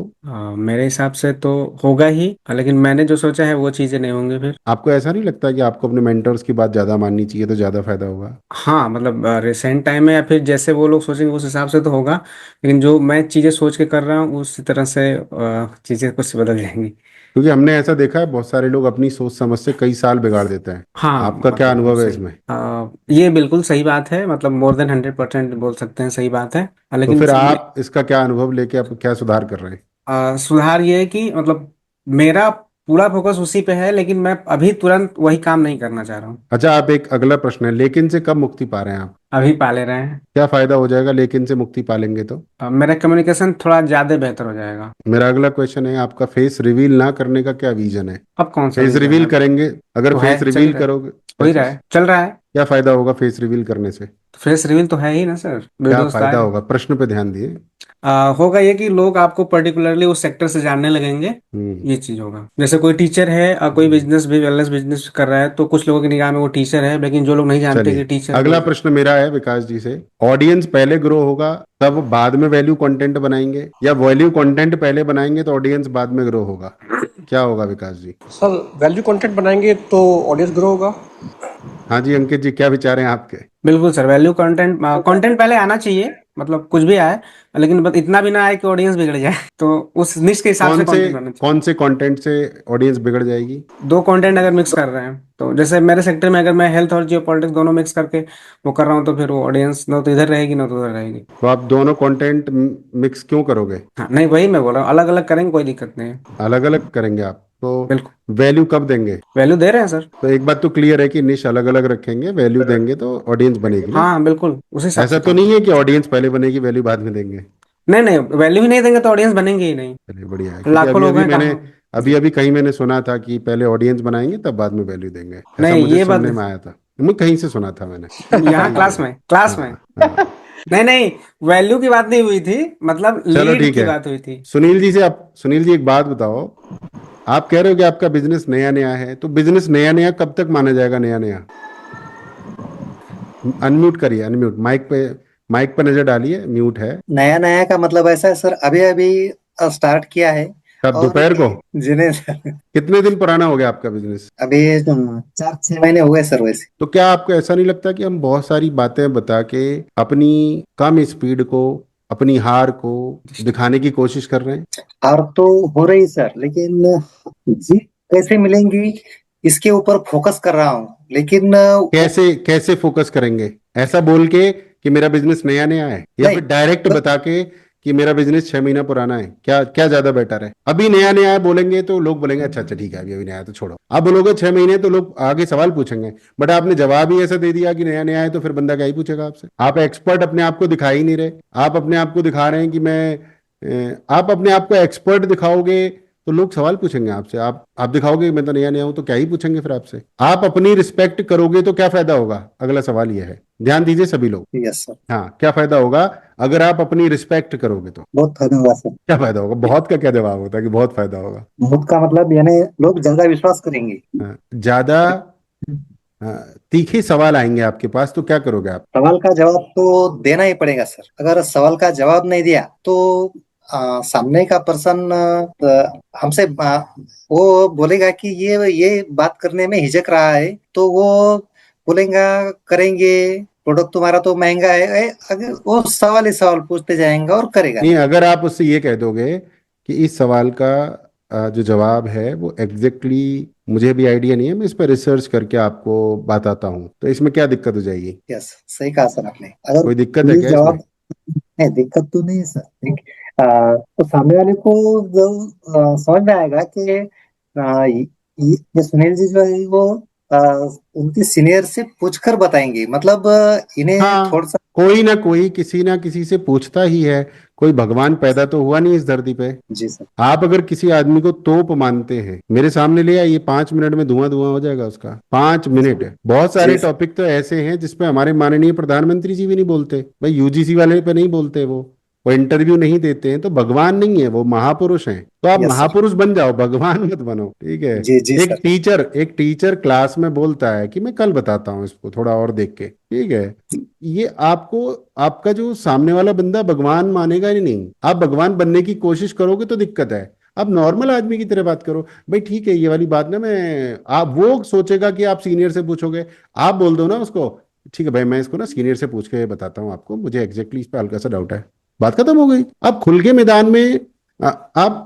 S4: मेरे हिसाब से तो होगा ही, लेकिन मैंने जो सोचा है वो चीजें नहीं होंगी फिर।
S1: आपको ऐसा नहीं लगता कि आपको अपने मेंटर्स की बात ज्यादा माननी चाहिए तो ज्यादा फायदा होगा?
S4: हाँ, मतलब रिसेंट टाइम में या फिर जैसे वो लोग सोचेंगे उस हिसाब से तो होगा, लेकिन जो मैं चीजें सोच के कर रहा हूँ उस तरह से चीजें कुछ बदल जाएंगी।
S1: क्योंकि हमने ऐसा देखा है, बहुत सारे लोग अपनी सोच समझ से कई साल बिगाड़ देते हैं।
S4: हाँ,
S1: आपका क्या
S4: मतलब
S1: अनुभव है
S4: सही।
S1: इसमें?
S4: ये बिल्कुल सही बात है, मतलब मोर देन 100% बोल सकते हैं, सही बात है।
S1: तो
S4: लेकिन
S1: फिर आप इसका क्या अनुभव लेके आप क्या सुधार कर रहे हैं?
S4: सुधार ये है कि मतलब मेरा पूरा फोकस उसी पे है, लेकिन मैं अभी तुरंत वही काम नहीं करना चाह रहा हूँ।
S1: अच्छा, आप एक अगला प्रश्न है, लेकिन से कब मुक्ति पा रहे हैं आप?
S4: अभी पाले रहे हैं।
S1: क्या फायदा हो जाएगा लेकिन से मुक्ति पालेंगे तो?
S4: मेरा कम्युनिकेशन थोड़ा ज्यादा बेहतर हो जाएगा।
S1: मेरा अगला क्वेश्चन है, आपका फेस रिवील ना करने का क्या विजन है?
S4: अब कौन सा
S1: फेस
S4: रीजन
S1: रिवील
S4: है?
S1: करेंगे, अगर
S4: तो
S1: फेस
S4: है, चल
S1: रिवील
S4: रहा है,
S1: करोगे
S4: हो
S1: क्या
S4: ही रहा
S1: चीज?
S4: है, चल रहा है।
S1: क्या फायदा होगा फेस रिवील करने से?
S4: तो फेस रिवील तो है ही ना सर,
S1: क्या
S4: वीडियोस
S1: फायदा
S4: लाइव।
S1: होगा? प्रश्न पे ध्यान दिए।
S4: होगा ये कि लोग आपको पर्टिकुलरली उस सेक्टर से जानने लगेंगे।
S1: हम्म।
S4: ये चीज होगा, जैसे कोई टीचर है, कोई बिजनेस भी वेलनेस बिजनेस कर रहा है, तो कुछ लोगों की निगाह में वो टीचर है, लेकिन जो लोग नहीं जानते
S1: चलिए
S4: कि टीचर
S1: अगला
S4: कोई।
S1: प्रश्न मेरा है विकास जी से। ऑडियंस पहले ग्रो होगा तब बाद में वैल्यू कंटेंट बनाएंगे, या वैल्यू कंटेंट पहले बनाएंगे तो ऑडियंस बाद में ग्रो होगा? क्या होगा विकास जी?
S2: सर वैल्यू कंटेंट बनाएंगे तो ऑडियंस ग्रो होगा।
S1: हाँ जी अंकित जी, क्या विचार हैं आपके?
S4: बिल्कुल सर, वैल्यू कंटेंट कंटेंट पहले आना चाहिए, मतलब कुछ भी आए, लेकिन बस इतना भी ना आए कि ऑडियंस बिगड़ जाए तो उस निश के हिसाब से कंटेंट बनना चाहिए।
S1: कौन से कंटेंट से ऑडियंस बिगड़ जाएगी?
S4: दो कंटेंट अगर मिक्स कर रहे हैं, तो जैसे मेरे सेक्टर में अगर मैं हेल्थ और जियो पॉलिटिक्स दोनों मिक्स करके वो कर रहा हूँ, तो फिर वो ऑडियंस ना तो इधर रहेगी ना तो उधर रहेगी।
S1: तो आप दोनों कंटेंट मिक्स क्यों करोगे?
S4: हाँ, नहीं वही मैं बोल रहा हूँ, अलग अलग करेंगे कोई दिक्कत नहीं है।
S1: अलग अलग करेंगे आप तो
S4: बिल्कुल।
S1: वैल्यू कब देंगे?
S4: वैल्यू दे रहे हैं सर।
S1: तो एक बात तो क्लियर है कि निश अलग अलग रखेंगे, वैल्यू देंगे तो ऑडियंस बनेगी ना।
S4: हाँ बिल्कुल, उसी हिसाब
S1: ऐसा
S4: से
S1: तो
S4: काम।
S1: नहीं है कि ऑडियंस पहले बनेगी वैल्यू बाद में देंगे?
S4: नहीं नहीं, वैल्यू ही नहीं देंगे तो ऑडियंस बनेंगे ही नहीं।
S1: चलिए बढ़िया है, क्योंकि
S4: लाखों
S1: अभी
S4: लोग
S1: अभी
S4: हैं
S1: मैंने
S4: कहाँ।
S1: अभी अभी कहीं मैंने सुना था कि पहले ऑडियंस बनाएंगे तब बाद में वैल्यू देंगे, ऐसा
S4: नहीं,
S1: मुझे
S4: ये बात
S1: सुनने में आया था। मैं कहीं से सुना था मैंने।
S4: यहाँ
S1: ठीक
S4: क्लास
S1: है।
S4: में, क्लास में।
S1: हाँ हाँ।
S4: नहीं नहीं, वैल्यू की बात नहीं हुई थी, मतलब
S1: चलो
S4: लीड
S1: ठीक
S4: की
S1: है।
S4: बात हुई थी।
S1: सुनील जी से, आप सुनील जी एक बात बताओ, आप कह रहे हो कि आपका बिजनेस नया नया है, तो बिजनेस नया नया कब तक माना जाएगा नया नया? अनम्यूट करिए, अनम्यूट, माइक पे नजर डालिए, म्यूट है।
S3: नया नया का मतलब ऐसा है सर, अभी अभी स्टार्ट किया है।
S1: कब,
S3: और
S1: दोपहर को?
S3: जिन्हें सर
S1: कितने दिन पुराना हो गया आपका बिजनेस?
S3: अभी 4-6 महीने हुए सर वैसे।
S1: तो क्या आपको ऐसा नहीं लगता कि हम बहुत सारी बातें बता के अपनी कम स्पीड को, अपनी हार को दिखाने की कोशिश कर रहे हैं?
S3: और तो हो रही सर, लेकिन जीत कैसे मिलेंगी इसके ऊपर फोकस कर रहा हूँ, लेकिन
S1: कैसे कैसे फोकस करेंगे? ऐसा बोल के कि मेरा बिजनेस नया नया है, या
S3: नहीं,
S1: फिर डायरेक्ट बता के कि मेरा बिजनेस 6 महीना पुराना है? क्या क्या ज्यादा बेटर है? अभी नया नया है बोलेंगे तो लोग बोलेंगे अच्छा अच्छा ठीक है, अभी अभी नया है तो छोड़ो। आप बोलोगे 6 महीने तो लोग आगे सवाल पूछेंगे, बट आपने जवाब ही ऐसा दे दिया कि नया नया है, तो फिर बंदा क्या ही पूछेगा आपसे? आप एक्सपर्ट अपने आप को दिखा ही नहीं रहे। आप अपने आप को दिखा रहे हैं कि आप अपने आप को एक्सपर्ट दिखाओगे तो लोग सवाल पूछेंगे आपसे। आप दिखाओगे मैं तो नया नया हूं तो क्या ही पूछेंगे फिर आपसे? आप अपनी रिस्पेक्ट करोगे तो क्या फायदा होगा? अगला सवाल यह है, ध्यान दीजिए सभी लोग।
S3: यस सर,
S1: हाँ, क्या फायदा होगा अगर आप अपनी रिस्पेक्ट करोगे तो?
S3: बहुत धन्यवाद सर।
S1: क्या फायदा होगा? बहुत का क्या जवाब होता है कि बहुत फायदा होगा?
S3: बहुत का मतलब यानी लोग ज्यादा विश्वास करेंगे।
S1: हाँ, ज्यादा तीखे सवाल आएंगे आपके पास तो क्या करोगे आप?
S3: सवाल का जवाब तो देना ही पड़ेगा सर। अगर सवाल का जवाब नहीं दिया तो सामने का पर्सन हमसे वो बोलेगा कि ये बात करने में हिचक रहा है, तो वो बोलेगा करेंगे, प्रोडक्ट तुम्हारा तो महंगा है। अगर वो सवाल ही सवाल पूछते जाएंगे और करेगा
S1: नहीं,
S3: नहीं।
S1: अगर आप उससे ये कह दोगे कि इस सवाल का जो जवाब है वो एग्जैक्टली मुझे भी आइडिया नहीं है, मैं इस पर रिसर्च करके आपको बताता हूँ, तो इसमें क्या दिक्कत हो जाएगी?
S3: यस, सही कहा सर आपने। अगर
S1: कोई दिक्कत है
S3: ये
S1: क्या इसमें?
S3: जवाब नहीं, दिक्कत तो नहीं है सर। तो सामने वाले को जो समझ में आएगा कि ये सुनील जी जो है वो आ, उनके सीनियर से पूछकर बताएंगे, मतलब इन्हें
S1: हाँ,
S3: थोड़ा सा।
S1: कोई ना कोई किसी ना किसी से पूछता ही है। कोई भगवान पैदा तो हुआ नहीं इस धरती पे।
S3: जी सर।
S1: आप अगर किसी आदमी को तोप मानते हैं, मेरे सामने ले आइए, 5 मिनट में धुआं धुआं हो जाएगा उसका। 5 मिनट। बहुत सारे
S3: जी सर।
S1: टॉपिक तो ऐसे हैं जिसपे हमारे माननीय प्रधानमंत्री जी भी नहीं बोलते भाई, यूजीसी वाले पे नहीं बोलते, वो इंटरव्यू नहीं देते हैं, तो भगवान नहीं है वो, महापुरुष हैं। तो आप
S3: यस सर।
S1: महापुरुष बन जाओ, भगवान मत बनो, ठीक है?
S3: जी जी सर।
S1: एक टीचर क्लास में बोलता है कि मैं कल बताता हूँ इसको थोड़ा और देख के, ठीक है? ये आपको, आपका जो सामने वाला बंदा भगवान मानेगा ही नहीं। आप भगवान बनने की कोशिश करोगे तो दिक्कत है। आप नॉर्मल आदमी की तरह बात करो भाई, ठीक है ये वाली बात ना, मैं आप वो सोचेगा कि आप सीनियर से पूछोगे। आप बोल दो ना उसको, ठीक है भाई मैं इसको ना सीनियर से पूछ के बताता हूँ आपको, मुझे एग्जैक्टली इस पे हल्का सा डाउट है। बात खत्म हो गई। आप खुल के मैदान में आप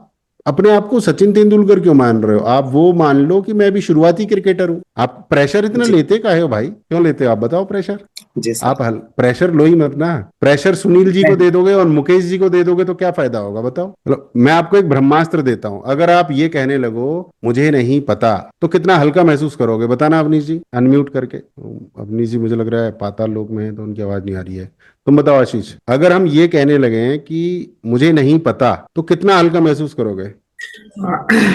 S1: अपने आप को सचिन तेंदुलकर क्यों मान रहे हो? आप वो मान लो कि मैं भी शुरुआती क्रिकेटर हूं। आप प्रेशर इतना
S3: जी
S1: लेते काहे हो भाई? क्यों लेते हो आप बताओ प्रेशर?
S3: जी सर।
S1: आप प्रेशर लो ही मत ना। प्रेशर सुनील जी को
S3: नहीं,
S1: दे दोगे और मुकेश जी को दे दोगे तो क्या फायदा होगा बताओ? मैं आपको एक ब्रह्मास्त्र देता हूं, अगर आप ये कहने लगो मुझे नहीं पता, तो कितना हल्का महसूस करोगे बताना अवनीश जी, अनम्यूट करके। अवनीश जी मुझे लग रहा है पाताल लोक में है तो उनकी आवाज नहीं आ रही है। तुम बताओ आशीष, अगर हम ये कहने लगे कि मुझे नहीं पता तो कितना हल्का महसूस करोगे?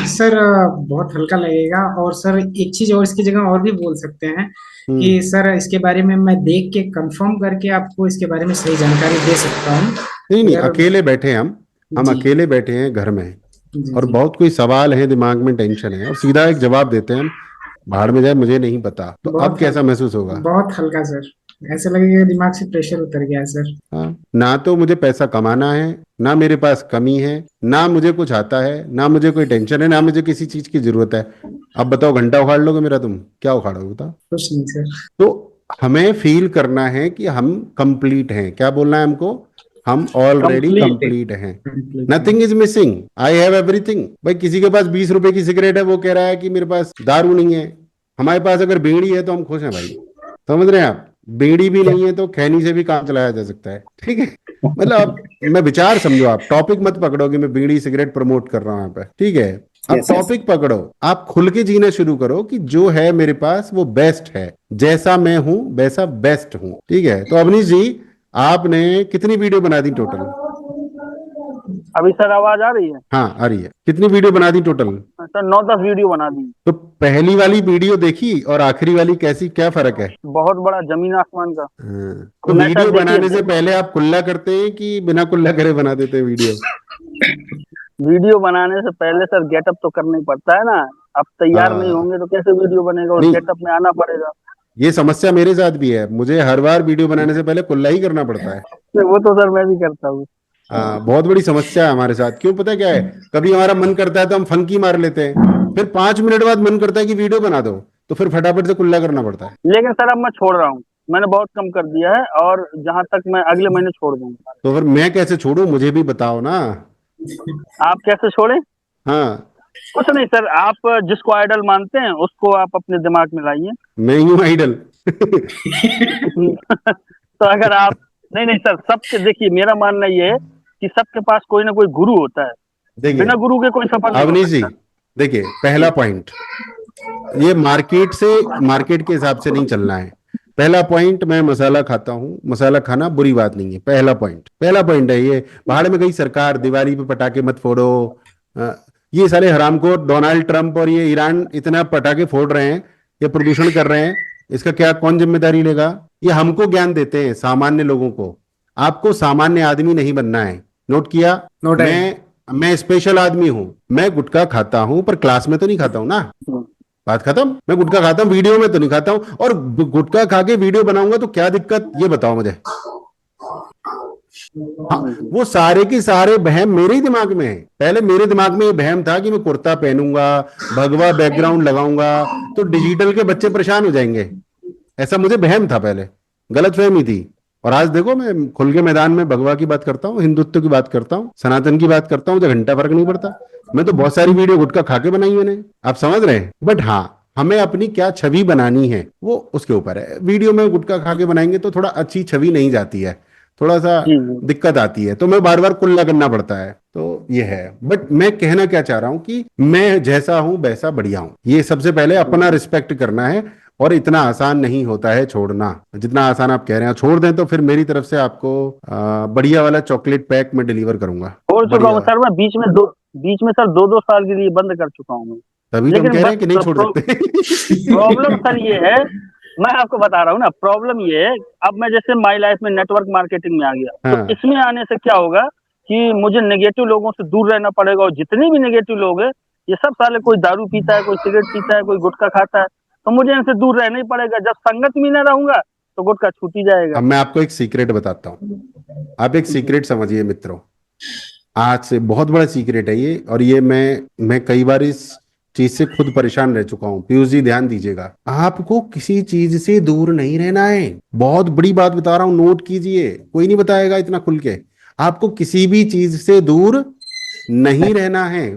S5: सर बहुत हल्का लगेगा। और सर एक चीज और इसकी जगह और भी बोल सकते हैं कि
S1: हम्म।
S5: सर इसके बारे में मैं देख के कंफर्म करके आपको इसके बारे में सही जानकारी दे सकता हूँ।
S1: नहीं नहीं,
S5: अगर
S1: अकेले बैठे हैं हम
S5: जी
S1: अकेले बैठे हैं घर में,
S5: जी
S1: और
S5: जी
S1: बहुत कोई सवाल है दिमाग में, टेंशन है, और सीधा एक जवाब देते हैं हम, भाड़ में जाए मुझे नहीं पता, तो अब
S5: बहुत
S1: कैसा महसूस होगा?
S5: बहुत हल्का सर। ऐसा लगेगा दिमाग से प्रेशर उतर गया है सर।
S1: हाँ, ना तो मुझे पैसा कमाना है, ना मेरे पास कमी है, ना मुझे कुछ आता है, ना मुझे कोई टेंशन है, ना मुझे किसी चीज की जरूरत है। अब बताओ घंटा उखाड़ लोगे मेरा? तुम क्या उखाड़ोगे बताओ?
S5: कुछ नहीं सर।
S1: तो हमें फील करना है कि हम कंप्लीट हैं। क्या बोलना है हमको? हम ऑलरेडी
S6: कंप्लीट है।
S1: कंप्लीट हैं।
S5: कंप्लीट है।
S1: Nothing is missing, I have everything. भाई किसी के पास 20 रुपए की सिगरेट है, वो कह रहा है कि मेरे पास दारू नहीं है। हमारे पास अगर बीड़ी है तो हम खुश हैं भाई। समझ रहे हैं आप? बीड़ी भी नहीं है तो खैनी से भी काम चलाया जा सकता है, ठीक है? मतलब आप, मैं विचार समझो, आप टॉपिक मत पकड़ो कि मैं बीड़ी सिगरेट प्रमोट कर रहा हूं यहाँ पे, ठीक है? अब
S3: यस यस।
S1: टॉपिक पकड़ो, आप खुल के जीना शुरू करो कि जो है मेरे पास वो बेस्ट है, जैसा मैं हूं वैसा बेस्ट हूं, ठीक है? तो अवनीश जी, आपने कितनी वीडियो बना दी टोटल?
S6: अभी सर आवाज आ रही है?
S1: हाँ आ रही है। कितनी वीडियो बना दी टोटल?
S6: सर 9-10 वीडियो बना दी।
S1: तो पहली वाली वीडियो देखी और आखिरी वाली कैसी, क्या फर्क है?
S6: बहुत बड़ा जमीन आसमान का।
S1: हाँ, तो
S6: नहीं
S1: वीडियो
S6: सर देखिए,
S1: बनाने से पहले आप कुल्ला करते हैं कि बिना कुल्ला करे बना देते हैं वीडियो?
S6: वीडियो बनाने से पहले सर गेटअप तो करना ही पड़ता है ना। आप तैयार नहीं
S1: हाँ,
S6: होंगे तो कैसे वीडियो बनेगा, और
S1: नहीं,
S6: गेटअप में आना पड़ेगा।
S1: ये समस्या मेरे साथ भी है, मुझे हर बार वीडियो बनाने से पहले कुल्ला ही करना पड़ता है।
S6: नहीं, वो तो सर मैं भी करता हूँ।
S1: हाँ, बहुत बड़ी समस्या है हमारे साथ। क्यों पता है क्या है? कभी हमारा मन करता है तो हम फंकी मार लेते हैं, फिर 5 मिनट बाद मन करता है कि वीडियो बना दो, तो फिर फटाफट से कुल्ला करना पड़ता है।
S6: लेकिन सर अब मैं छोड़ रहा हूँ, मैंने बहुत कम कर दिया है, और जहां तक मैं अगले महीने छोड़ दूंगा।
S1: तो फिर मैं कैसे छोड़ूं, मुझे भी बताओ ना।
S6: आप कैसे छोड़े?
S1: हाँ,
S6: कुछ नहीं सर, आप जिसको आइडल मानते हैं उसको आप अपने दिमाग में लाइए।
S1: मैं ही हूँ आइडल।
S6: तो अगर आप, नहीं नहीं सर, सबके, देखिए मेरा मानना ये है कि सबके पास कोई ना कोई गुरु होता है,
S1: देखिए
S6: बिना गुरु के कोई सफल नहीं हो
S1: अवनीश जी,
S6: सकता।
S1: देखिए पहला पॉइंट, ये मार्केट के हिसाब से नहीं चलना है। पहला पॉइंट, मैं मसाला खाता हूँ, मसाला खाना बुरी बात नहीं है। पहला पॉइंट है ये। बाहर में गई सरकार, दिवाली पे पटाखे मत फोड़ो। अ, ये सारे हरामखोर डोनाल्ड ट्रंप और ये ईरान इतना पटाखे फोड़ रहे हैं, ये प्रदूषण कर रहे हैं, इसका क्या कौन जिम्मेदारी लेगा? ये हमको ज्ञान देते हैं, सामान्य लोगों को। आपको सामान्य आदमी नहीं बनना है। नोट किया?
S4: नोट है।
S1: मैं स्पेशल आदमी हूं। मैं गुटखा खाता हूं, पर क्लास में तो नहीं खाता हूं ना। बात खत्म। मैं गुटखा खाता हूं, वीडियो में तो नहीं खाता हूं। और गुटखा खा के वीडियो बनाऊंगा तो क्या दिक्कत, ये बताओ मुझे। हाँ, वो सारे के सारे वहम मेरे ही दिमाग में है। पहले मेरे दिमाग में ये वहम था कि मैं कुर्ता पहनूंगा, भगवा बैकग्राउंड लगाऊंगा तो डिजिटल के बच्चे परेशान हो जाएंगे। ऐसा मुझे वहम था पहले, गलतफहमी थी। और आज देखो, मैं खुल के मैदान में भगवा की बात करता हूँ, हिंदुत्व की बात करता हूँ, सनातन की बात करता हूँ, मुझे घंटा फर्क नहीं पड़ता। मैं तो बहुत सारी वीडियो गुटखा खा के बनाई मैंने, आप समझ रहे हैं। बट हाँ, हमें अपनी क्या छवि बनानी है वो उसके ऊपर है। वीडियो में गुटखा खा के बनाएंगे तो थोड़ा अच्छी छवि नहीं जाती है, थोड़ा सा दिक्कत आती है, तो मैं बार बार कुल्ला करना पड़ता है। तो ये है। बट मैं कहना क्या चाह रहा हूं कि मैं जैसा हूं वैसा बढ़िया हूं। ये सबसे पहले अपना रिस्पेक्ट करना है, और इतना आसान नहीं होता है छोड़ना। जितना आसान आप कह रहे हैं, छोड़ दें तो फिर मेरी तरफ से आपको बढ़िया वाला चॉकलेट पैक मैं डिलीवर करूंगा।
S6: छोड़ चुका हूँ सर, मैं बीच में सर 2-2 साल के लिए बंद कर चुका हूँ मैं।
S1: तभी तो हम
S6: लेकिन
S1: कह रहे हैं कि नहीं
S6: बस
S1: छोड़ सकते।
S6: प्रॉब्लम सर ये है, मैं आपको बता रहा हूँ ना, प्रॉब्लम ये है, अब मैं जैसे माई लाइफ में नेटवर्क मार्केटिंग में आ गया,
S1: हाँ।
S6: तो इसमें आने से क्या होगा कि मुझे नेगेटिव लोगों से दूर रहना पड़ेगा। और जितने भी नेगेटिव लोग हैं, ये सब साले, कोई दारू पीता है, कोई सिगरेट पीता है, कोई गुटखा खाता है, तो मुझे इनसे दूर रहना ही पड़ेगा। जब संगत में न रहूंगा तो गुटखा छूट ही जाएगा।
S1: अब मैं आपको एक सीक्रेट बताता हूँ, आप एक सीक्रेट समझिए मित्रों। आज से बहुत बड़ा सीक्रेट है ये, और ये मैं कई बार इस चीज से खुद परेशान रह चुका हूं। पीयूष जी ध्यान दीजिएगा, आपको किसी चीज से दूर नहीं रहना है। बहुत बड़ी बात बता रहा हूं, नोट कीजिए। कोई नहीं बताएगा इतना खुल के। आपको किसी भी चीज से दूर नहीं रहना है,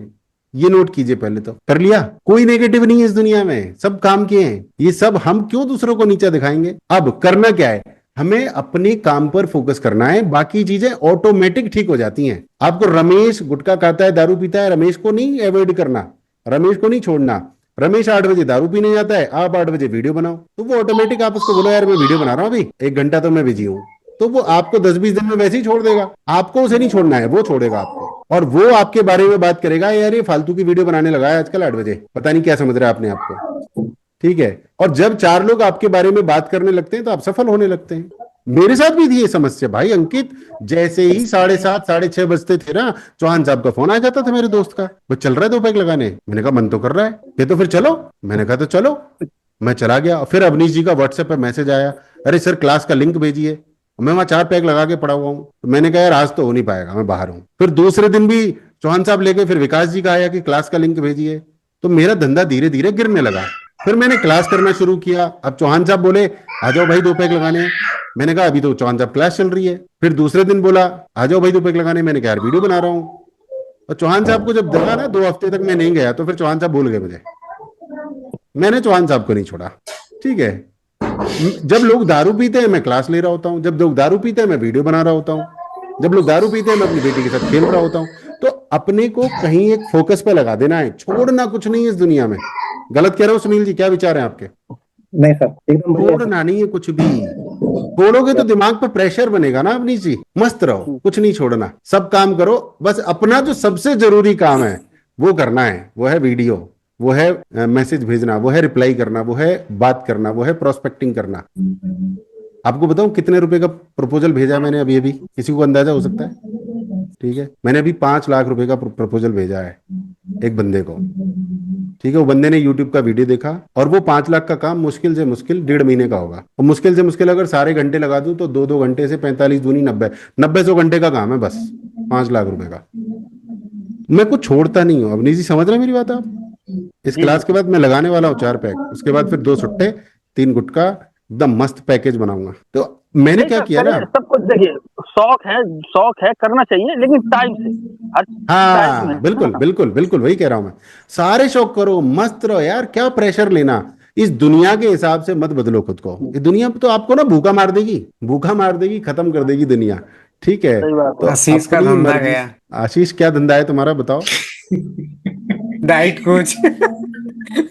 S1: ये नोट कीजिए। पहले तो कर लिया, कोई नेगेटिव नहीं है इस दुनिया में, सब काम किए हैं। ये सब हम क्यों दूसरों को नीचा दिखाएंगे। अब करना क्या है, हमें अपने काम पर फोकस करना है, बाकी चीजें ऑटोमेटिक ठीक हो जाती हैं। आपको रमेश गुटखा खाता है, दारू पीता है, रमेश को नहीं अवॉइड करना, रमेश को नहीं छोड़ना। रमेश 8 बजे दारू पीने जाता है, आप 8 बजे वीडियो बनाओ, तो वो ऑटोमेटिक, आप उसको बोलो यार मैं वीडियो बना रहा हूं, अभी 1 घंटा तो मैं बिजी हूं, तो वो आपको 10-20 दिन में वैसे ही छोड़ देगा। आपको उसे नहीं छोड़ना है, वो छोड़ेगा आपको। और वो आपके बारे में बात करेगा, यार ये फालतू की वीडियो बनाने लगा है आजकल 8 बजे, पता नहीं क्या समझ रहा है अपने आप को। ठीक है। और जब 4 लोग आपके बारे में बात करने लगते हैं तो आप सफल होने लगते हैं। मेरे साथ भी थी ये समस्या भाई अंकित। जैसे ही 7:30 6:30 बजते थे ना, चौहान साहब का फोन आ जाता था मेरे दोस्त का, वो चल रहा है 2 पैक लगाने। मैंने कहा मन तो कर रहा है, ये तो फिर चलो। मैंने कहा तो चलो, मैं चला गया। फिर अवनीश जी का व्हाट्सएप पे मैसेज आया, अरे सर क्लास का लिंक भेजिए। मैं वहां 4 पैक लगा के पड़ा हुआ हूँ। तो मैंने कहा यार आज तो हो नहीं पाएगा, मैं बाहर हूँ। फिर दूसरे दिन भी चौहान साहब लेके फिर विकास जी का आया कि क्लास का लिंक भेजिए। तो मेरा धंधा धीरे धीरे गिरने लगा। फिर मैंने क्लास करना शुरू किया। अब चौहान साहब बोले आ जाओ भाई 2 पैक लगाने। मैंने कहा अभी तो चौहान साहब क्लास चल रही है। फिर दूसरे दिन बोला आ जाओ भाई 2 पैक लगाने। मैंने कहा यार वीडियो बना रहा हूँ। और चौहान साहब को जब देखा ना 2 हफ्ते तक मैं नहीं गया, तो फिर चौहान साहब भूल गए मुझे। मैंने चौहान साहब को नहीं छोड़ा। ठीक है। जब लोग दारू पीते हैं मैं क्लास ले रहा होता हूँ, जब लोग दारू पीते हैं मैं वीडियो बना रहा होता हूँ, जब लोग दारू पीते हैं मैं अपनी बेटी के साथ खेल रहा होता हूँ। तो अपने को कहीं एक फोकस पे लगा देना है, छोड़ना कुछ नहीं है इस दुनिया में। गलत कह रहा हूँ सुनील जी, क्या विचार है आपके?
S3: नहीं सर, एकदम
S1: छोड़ना नहीं है कुछ भी। छोड़ोगे तो दिमाग पर प्रेशर बनेगा ना अपनी जी। मस्त रहो, कुछ नहीं छोड़ना, सब काम करो। बस अपना जो सबसे जरूरी काम है वो करना है। वो है वीडियो, वो है मैसेज भेजना, वो है रिप्लाई करना, वो है बात करना, वो है प्रोस्पेक्टिंग करना। आपको बताऊं कितने रुपए का प्रपोजल भेजा मैंने अभी अभी, किसी को अंदाजा हो सकता है? ठीक है, मैंने अभी 5 लाख रुपए का प्रपोजल भेजा है एक बंदे को। ठीक है, वो बंदे ने YouTube का वीडियो देखा, और वो 5 लाख का काम मुश्किल से मुश्किल 1.5 महीने का होगा। और मुश्किल से मुश्किल अगर सारे घंटे लगा दूं तो 2-2 घंटे से 45 दूनी 90-100 घंटे का काम है बस 5 लाख रुपए का। मैं कुछ छोड़ता नहीं हूँ। अवनीश जी समझ रहे हैं मेरी बात आप? इस क्लास के बाद मैं लगाने वाला हूँ 4 पैक, उसके बाद फिर 2 सुट्टे, 3 गुटखा, एकदम मस्त पैकेज बनाऊंगा। तो मैंने
S6: नहीं
S1: क्या
S6: सर,
S1: किया
S6: करिए
S1: ना,
S6: सब कुछ, देखिए शौक है करना चाहिए, लेकिन टाइम से, हर टाइम में।
S1: हाँ बिल्कुल बिल्कुल बिल्कुल वही कह रहा हूं मैं। सारे शौक करो, मस्त रहो यार, क्या प्रेशर लेना। इस दुनिया के हिसाब से मत बदलो खुद को। ये दुनिया तो आपको ना भूखा मार देगी, भूखा मार देगी, खत्म कर देगी दुनिया। ठीक है,
S6: सही बात
S1: तो
S6: है।
S4: आशीष का
S1: अपनी
S4: धंधा
S1: मर्जी।
S4: गया।
S1: आशीष क्या धंधा है तुम्हारा, बताओ।
S4: Diet coach.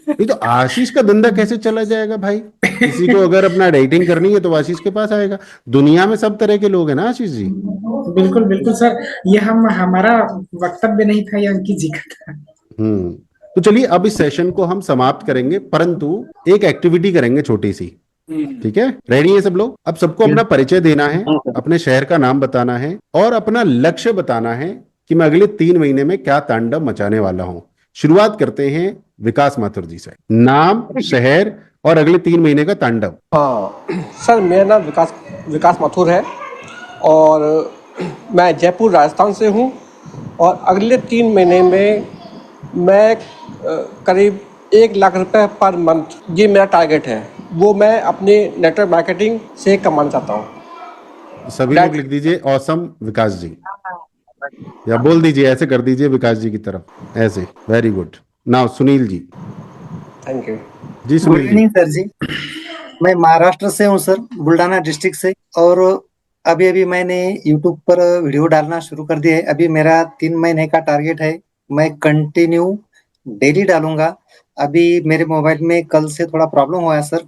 S1: नहीं तो आशीष का धंधा कैसे चला जाएगा भाई। किसी को अगर अपना डेटिंग करनी है तो वो आशीष के पास आएगा। दुनिया में सब तरह के लोग हैं ना आशीष जी।
S5: बिल्कुल बिल्कुल सर, ये हमारा वक्तव्य नहीं था, ये अंकित जी का था।
S1: हम्म। तो चलिए अब इस सेशन को हम समाप्त करेंगे, परंतु एक एक्टिविटी करेंगे छोटी सी। ठीक है, रेडी है सब लोग। अब सबको अपना परिचय देना है,
S6: हाँ सर।
S1: अपने शहर का नाम बताना है और अपना लक्ष्य बताना है कि मैं अगले 3 महीने में क्या तांडव मचाने वाला हूं। शुरुआत करते हैं विकास माथुर जी से। नाम, शहर और अगले 3 महीने का तांडव।
S2: हाँ सर, मेरा नाम विकास विकास माथुर है और मैं जयपुर राजस्थान से हूँ। और अगले 3 महीने में मैं करीब 1 लाख रुपए पर मंथ, ये मेरा टारगेट है, वो मैं अपने नेटवर्क मार्केटिंग से कमाना चाहता हूँ।
S1: सभी लोग लिख दीजिए ऑसम विकास जी, या बोल दीजिए, ऐसे कर दीजिए विकास जी की तरफ, ऐसे। Very good. Now Sunil ji.
S2: Thank you.
S1: जी
S3: good
S1: Sunil ji.
S3: Evening sir जी। मैं महाराष्ट्र से हूँ सर, बुल्डाना डिस्ट्रिक्ट से। और अभी अभी मैंने यूट्यूब पर वीडियो डालना शुरू कर दिया है। अभी मेरा 3 महीने का टारगेट है। मैं कंटिन्यू डेली डालूंगा। अभी मेरे मोबाइल में कल से थोड़ा प्रॉब्लम हुआ है सर।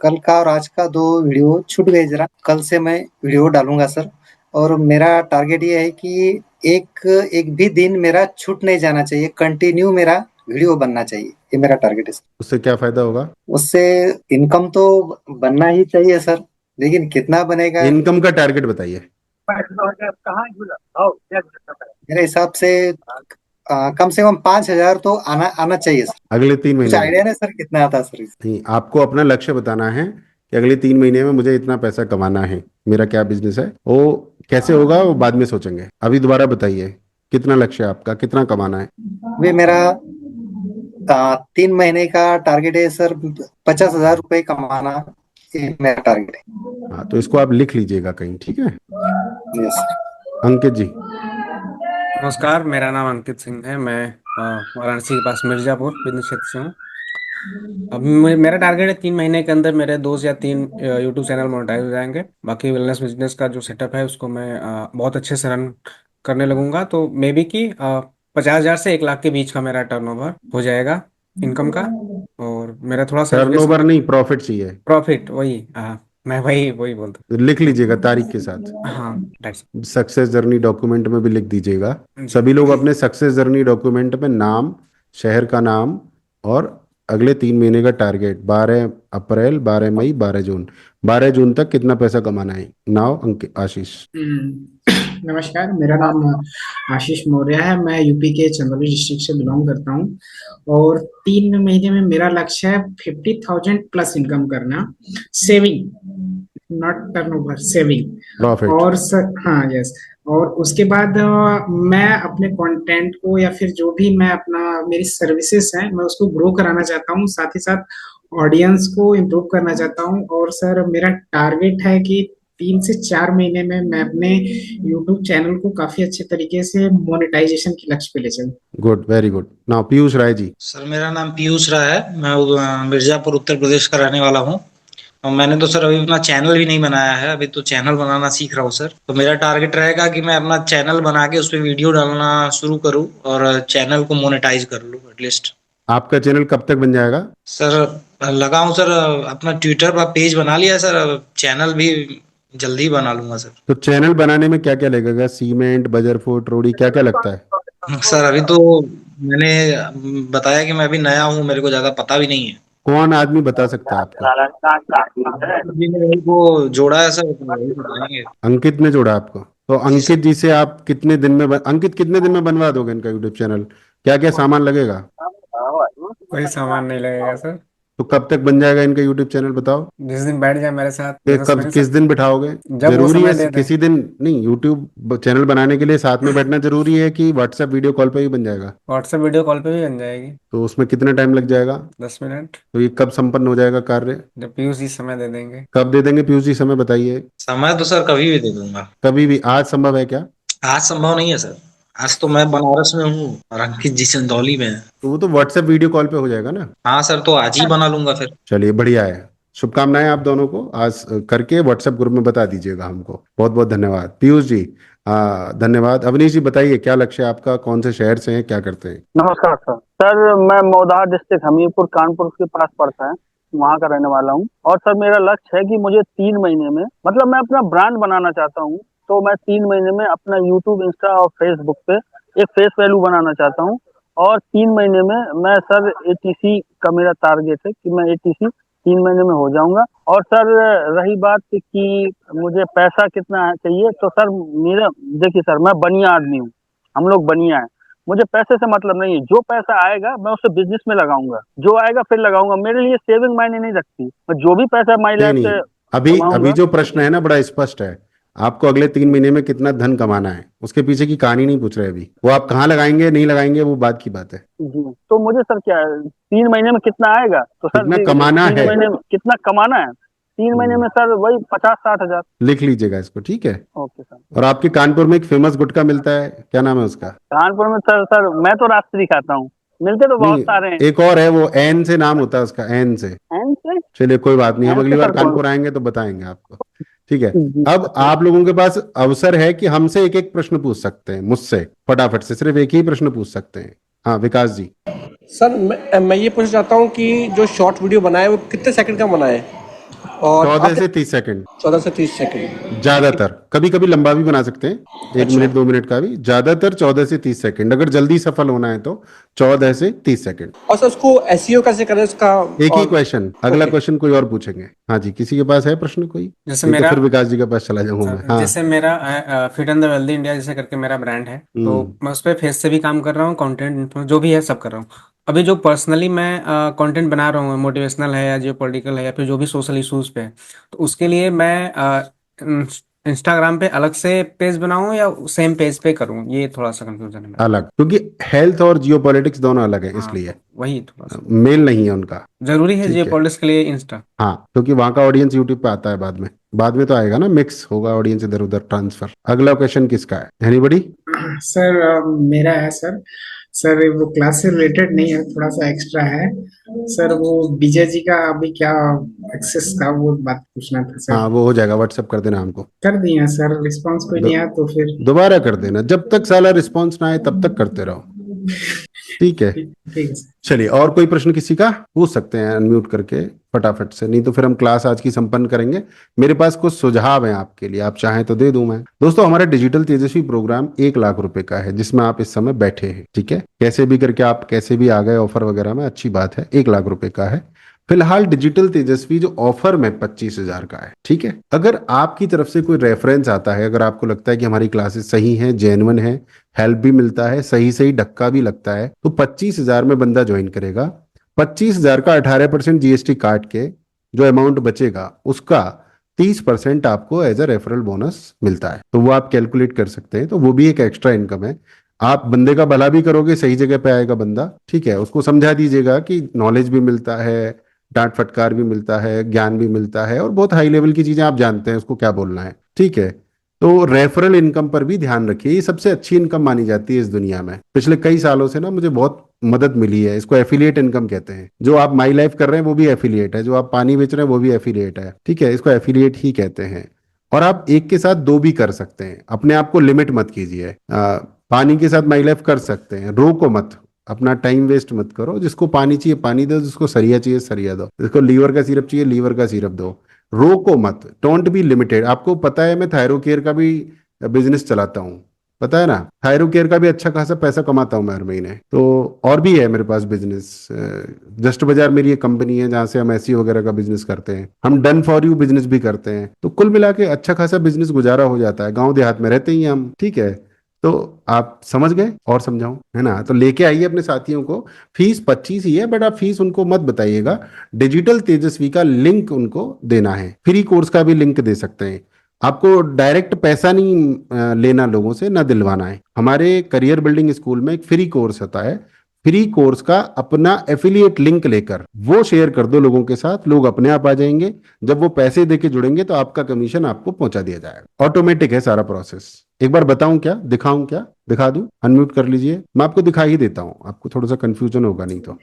S3: कल का और आज का 2 वीडियो छूट गए जरा। कल से मैं वीडियो डालूंगा सर। और मेरा टारगेट ये है कि एक एक भी दिन मेरा छूट नहीं जाना चाहिए। कंटिन्यू मेरा वीडियो बनना चाहिए, ये मेरा टारगेट है सर।
S1: उससे क्या फायदा होगा?
S3: उससे इनकम तो बनना ही चाहिए सर, लेकिन कितना बनेगा
S1: इनकम का टारगेट बताइए।
S3: मेरे हिसाब से कम से कम 5,000 तो आना आना चाहिए सर।
S1: अगले तीन
S3: कुछ
S1: महीने में
S3: आइडिया नहीं सर कितना आता है सर इसमें?
S1: नहीं, आपको अपना लक्ष्य बताना है कि अगले 3 महीने में मुझे इतना पैसा कमाना है। मेरा क्या बिजनेस है, वो कैसे होगा वो बाद में सोचेंगे। अभी दोबारा बताइए, कितना लक्ष्य है आपका, कितना कमाना है?
S3: वे मेरा 3 महीने का टारगेट है सर, 50,000 रुपये कमाना, ये मेरा टारगेट है।
S1: हाँ, तो इसको आप लिख लीजिएगा कहीं, ठीक है।
S3: Yes sir.
S1: अंकित जी।
S4: नमस्कार, मेरा नाम अंकित सिंह है। मैं वाराणसी के पास मिर्जापुर बिजनेस क्षेत्र से हूँ। अब मेरा टारगेट है 3 महीने के अंदर मेरे 2 या 3 यूट्यूब चैनल मोनेटाइज हो जाएंगे। बाकी वेलनेस बिजनेस का जो सेटअप है उसको मैं बहुत अच्छे से रन करने लगूंगा। तो मे बी कि 50,000 से 1 लाख के बीच का मेरा टर्नओवर हो जाएगा इनकम का। और मेरा थोड़ा सा
S1: टर्नओवर नहीं, प्रॉफिट चाहिए।
S4: प्रॉफिट, वही मैं वही वही बोलता
S1: तो लिख लीजिएगा तारीख के साथ।
S4: हूँ। हाँ, that's
S1: सक्सेस जर्नी डॉक्यूमेंट में भी लिख दीजिएगा।
S4: जी।
S1: सभी लोग अपने सक्सेस जर्नी डॉक्यूमेंट में नाम, शहर का नाम और अगले 3 महीने का टारगेट, 12 अप्रैल, 12 मई, 12 जून, 12 जून तक कितना पैसा कमाना है। नाउ अंकित, आशीष।
S5: नमस्कार, मेरा नाम आशीष मौर्य है। मैं यूपी के चंदौली डिस्ट्रिक्ट से बिलोंग करता हूँ। और 3 महीने में मेरा लक्ष्य है 50,000 प्लस इनकम करना, saving, not turnover, saving.
S1: Profit.
S5: और सर हाँ, यस। और उसके बाद मैं अपने कंटेंट को या फिर जो भी मैं अपना मेरी सर्विसेज हैं मैं उसको ग्रो कराना चाहता हूँ, साथ ही साथ ऑडियंस को इम्प्रूव करना चाहता हूँ। और सर मेरा टारगेट है कि 3 से 4 महीने में मैं अपने यूट्यूब चैनल को काफी अच्छे तरीके से मोनेटाइजेशन के लक्ष्य पे ले जाऊँ।
S1: Good, very good. Now Piyush Rai ji.
S7: Sir मेरा नाम पीयूष राय है। मैं मिर्जापुर उत्तर प्रदेश का रहने वाला हूँ। और मैंने तो सर अभी अपना चैनल भी नहीं बनाया है। अभी तो चैनल बनाना सीख रहा हूँ सर। तो मेरा टारगेट रहेगा कि मैं अपना चैनल बना के उस पर वीडियो डालना शुरू करूँ और चैनल को मोनेटाइज कर लूँ एटलीस्ट।
S1: आपका चैनल कब तक बन जाएगा?
S7: सर लगा हूँ सर, अपना ट्विटर पर पेज बना लिया सर। चैनल भी जल्दी बना लूंगा सर।
S1: तो चैनल बनाने में क्या क्या लगेगा? सीमेंट, बजर फुट, रोड़ी, क्या क्या लगता है?
S7: सर अभी तो मैंने बताया कि मैं अभी नया हूँ, मेरे को ज्यादा पता भी नहीं है।
S1: कौन आदमी बता सकता है आपको?
S7: जी ने मेरे को जोड़ा है सर, तो वही बताएंगे।
S1: अंकित ने जोड़ा आपको? तो
S7: जी सर।
S1: अंकित जी से आप कितने दिन में अंकित कितने दिन में बनवा दोगे इनका यूट्यूब चैनल? क्या क्या सामान लगेगा?
S4: कोई सामान नहीं लगेगा सर।
S1: तो कब तक बन जाएगा इनका यूट्यूब चैनल बताओ?
S4: जिस दिन बैठ जाए मेरे साथ
S1: ये
S4: बिजनेस
S1: कब
S4: में,
S1: किस दिन बिठाओगे?
S4: जब वो
S1: जरूरी
S4: समय
S1: है
S4: दे दें।
S1: किसी दिन? नहीं, यूट्यूब चैनल बनाने के लिए साथ में बैठना जरूरी है कि व्हाट्सएप वीडियो कॉल पे ही बन जाएगा?
S4: व्हाट्सएप वीडियो कॉल पे भी बन जाएगी।
S1: तो उसमें कितना टाइम लग जाएगा?
S4: 10 मिनट।
S1: तो ये कब संपन्न हो जाएगा कार्य?
S4: जब पीयूष जी समय दे देंगे।
S1: कब दे देंगे पीयूष जी, समय बताइए।
S7: समय तो सर कभी भी दे दूंगा।
S1: कभी भी? आज संभव है क्या?
S7: आज संभव नहीं है सर। आज तो मैं बनारस में हूँ और अंकित जी चंदौली में है।
S1: तो वो तो व्हाट्सएप वीडियो कॉल पे हो जाएगा ना?
S7: हाँ सर, तो आज ही बना लूंगा फिर।
S1: चलिए बढ़िया है, शुभकामनाएं आप दोनों को। आज करके व्हाट्सएप ग्रुप में बता दीजिएगा हमको। बहुत बहुत धन्यवाद पीयूष जी। धन्यवाद। अवनीश जी बताइए, क्या लक्ष्य है आपका? कौन से शहर से हैं, क्या करते हैं?
S6: नमस्कार सर। सर मैं मौदाहा डिस्ट्रिक्ट हमीरपुर कानपुर के पास पड़ता है, वहाँ का रहने वाला हूँ। और सर मेरा लक्ष्य है कि मुझे 3 महीने में, मतलब मैं अपना ब्रांड बनाना चाहता हूँ, तो मैं 3 महीने में अपना यूट्यूब, इंस्टा और फेसबुक पे एक फेस वैल्यू बनाना चाहता हूँ। और 3 महीने में मैं सर ATC का मेरा टारगेट है कि मैं ATC 3 महीने में हो जाऊंगा। और सर रही बात कि मुझे पैसा कितना चाहिए, तो सर मेरा देखिए सर, मैं बनिया आदमी हूँ, हम लोग बनिया है, मुझे पैसे से मतलब नहीं है। जो पैसा आएगा मैं उसे बिजनेस में लगाऊंगा, जो आएगा फिर लगाऊंगा। मेरे लिए सेविंग मायने नहीं रखती, मैं जो भी पैसा माई
S1: नहीं
S6: लाइफ
S1: नहीं,
S6: से
S1: अभी अभी
S6: कमाऊंगा।
S1: जो प्रश्न है ना बड़ा स्पष्ट है। आपको अगले 3 महीने में कितना धन कमाना है, उसके पीछे की कहानी नहीं पूछ रहे अभी। वो आप कहाँ लगाएंगे नहीं लगाएंगे वो बात की बात है।
S6: जी, तो मुझे सर क्या है, 3 महीने में कितना आएगा, तो सर
S1: कितना कमाना
S6: 3 महीने में कितना कमाना है, 3 महीने में सर वही 50-60 हजार।
S1: लिख लीजिएगा इसको, ठीक है?
S6: Okay sir.
S1: और आपके कानपुर में एक फेमस गुटखा मिलता है, क्या नाम है उसका?
S6: कानपुर में सर मैं तो राष्ट्रीय खाता हूँ, मिलते तो बहुत
S1: नहीं,
S6: सारे हैं।
S1: एक और है, वो एन से नाम होता है उसका, एन से।
S6: एन से?
S1: चलिए कोई बात नहीं, हम
S6: एन
S1: अगली
S6: से
S1: बार
S6: सर कौन?
S1: कानपुर आएंगे तो बताएंगे आपको, ठीक है?
S6: जी
S1: अब आप लोगों के पास अवसर है कि हमसे एक एक प्रश्न पूछ सकते हैं, मुझसे फटाफट से सिर्फ एक ही प्रश्न पूछ सकते हैं। हाँ विकास जी।
S2: सर मैं ये पूछना चाहता हूँ कि जो शॉर्ट वीडियो बनाए वो कितने सेकंड का बनाए? और
S1: 14
S2: आप
S1: से 30 सेकंड
S2: 14 से 30 सेकंड।
S1: ज्यादातर, कभी कभी लंबा भी बना सकते हैं, 1 मिनट 2 मिनट का भी। ज्यादातर 14 से 30 सेकंड, अगर जल्दी सफल होना है तो 14 से 30 सेकंड।
S2: और सर उसको एसईओ कैसे करें उसका?
S1: एक ही
S2: और
S1: क्वेश्चन, अगला
S2: ओके।
S1: क्वेश्चन कोई और पूछेंगे। हाँ जी, किसी के पास है प्रश्न कोई?
S4: जैसे
S1: नहीं तो
S4: मेरा
S1: फिर विकास जी के पास चला जाऊंगा मैं। हाँ।
S4: जैसे मेरा fit and the wealthy India जैसे करके मेरा ब्रांड है, तो मैं उस पर फेस से भी काम कर रहा हूँ, कंटेंट जो भी है सब कर रहा हूँ। अभी जो पर्सनली मैं कंटेंट बना रहा हूँ, मोटिवेशनल है या जियो पॉलिटिकल है या फिर जो भी सोशल इश्यूज पे है, तो उसके लिए मैं इंस्टाग्राम पे अलग से पेज बनाऊं या सेम पेज पे करूं, ये थोड़ा सा कंफ्यूजन है मेरा।
S1: अलग, क्योंकि हेल्थ और जियो पॉलिटिक्स दोनों अलग है,
S4: हाँ,
S1: इसलिए
S4: वही थोड़ा सा
S1: मेल नहीं है उनका।
S4: जरूरी है जियो
S1: ठीक है,
S4: पॉलिटिक्स के लिए इंस्टा।
S1: हाँ, क्योंकि वहां का ऑडियंस यूट्यूब पे आता है बाद में। बाद में तो आएगा ना, मिक्स होगा ऑडियंस, इधर उधर ट्रांसफर। अगला क्वेश्चन किसका है? एनीबॉडी?
S5: सर मेरा है सर। सर वो क्लास से रिलेटेड नहीं है, थोड़ा सा एक्स्ट्रा है। सर वो विजय जी का अभी क्या एक्सेस था, वो बात पूछना था सर।
S1: हाँ वो हो जाएगा, व्हाट्सएप कर देना हमको।
S5: कर दिए हैं सर, रिस्पांस कोई
S1: दो,
S5: नहीं आया तो फिर
S1: दोबारा कर देना, जब तक साला रिस्पॉन्स ना आए तब तक करते रहो, ठीक है?
S5: ठीक है सर।
S1: चलिए, और कोई प्रश्न किसी का? पूछ सकते हैं अनम्यूट करके फटाफट से, नहीं तो फिर हम क्लास आज की संपन्न करेंगे। मेरे पास कुछ सुझाव हैं आपके लिए, आप चाहें तो दे दूं मैं। दोस्तों, हमारा डिजिटल तेजस्वी प्रोग्राम 1 लाख रुपए का है, जिसमें आप इस समय बैठे हैं, ठीक है? कैसे भी करके आप कैसे भी आ गए ऑफर वगैरह में, अच्छी बात है। 1 लाख रुपए का है फिलहाल डिजिटल तेजस्वी, जो ऑफर में 25,000 का है, ठीक है? अगर आपकी तरफ से कोई रेफरेंस आता है, अगर आपको लगता है कि हमारी क्लासेस सही हैं, जेन्युइन है, हेल्प भी मिलता है, सही सही धक्का भी लगता है, तो 25,000 में बंदा ज्वाइन करेगा। 25,000 का 18% जीएसटी काट के जो अमाउंट बचेगा, उसका 30% आपको एज अ रेफरल बोनस मिलता है। तो वो आप कैलकुलेट कर सकते हैं, तो वो भी एक एक्स्ट्रा इनकम है। आप बंदे का भला भी करोगे, सही जगह पे आएगा बंदा, ठीक है? उसको समझा दीजिएगा कि नॉलेज भी मिलता है, डांट फटकार भी मिलता है, ज्ञान भी मिलता है, और बहुत हाई लेवल की चीजें आप जानते हैं उसको क्या बोलना है, ठीक है? तो रेफरल इनकम पर भी ध्यान रखिए, ये सबसे अच्छी इनकम मानी जाती है इस दुनिया में। पिछले कई सालों से ना मुझे बहुत मदद मिली है, इसको एफिलिएट इनकम कहते हैं। जो आप माई लाइफ कर रहे हैं वो भी एफिलिएट है, जो आप पानी बेच रहे हैं वो भी एफिलिएट है, ठीक है? इसको एफिलिएट ही कहते हैं। और आप एक के साथ दो भी कर सकते हैं, अपने आप को लिमिट मत कीजिए। पानी के साथ माई लाइफ कर सकते हैं, रोको मत, अपना टाइम वेस्ट मत करो। जिसको पानी चाहिए पानी दो, जिसको सरिया चाहिए सरिया दो, जिसको लीवर का सिरप चाहिए लीवर का सिरप दो। रोको मत, डोंट बी लिमिटेड। आपको पता है मैं थायरो केयर का भी बिजनेस चलाता हूँ, पता है ना? थायरो केयर का भी अच्छा खासा पैसा कमाता हूँ मैं हर महीने। तो और भी है मेरे पास बिजनेस। जस्ट बाजार मेरी एक कंपनी है जहां से हम एसईओ वगैरह का बिजनेस करते हैं। हम डन फॉर यू बिजनेस भी करते हैं। तो कुल मिला के अच्छा खासा बिजनेस गुजारा हो जाता है, गांव देहात में रहते ही हैं हम, ठीक है? तो आप समझ गए और समझाऊं, है ना? तो लेके आइए अपने साथियों को। फीस 25 ही है, बट आप फीस उनको मत बताइएगा। डिजिटल तेजस्वी का लिंक उनको देना है, फ्री कोर्स का भी लिंक दे सकते हैं। आपको डायरेक्ट पैसा नहीं लेना लोगों से, ना दिलवाना है। हमारे करियर बिल्डिंग स्कूल में एक फ्री कोर्स होता है, फ्री कोर्स का अपना एफिलिएट लिंक लेकर वो शेयर कर दो लोगों के साथ, लोग अपने आप आ जाएंगे। जब वो पैसे देके जुड़ेंगे तो आपका कमीशन आपको पहुंचा दिया जाएगा। ऑटोमेटिक है सारा प्रोसेस। एक बार बताऊं क्या, दिखाऊं क्या, दिखा दूं? अनम्यूट कर लीजिए, मैं आपको दिखा ही देता हूं, आपको थोड़ा सा कंफ्यूजन होगा नहीं तो।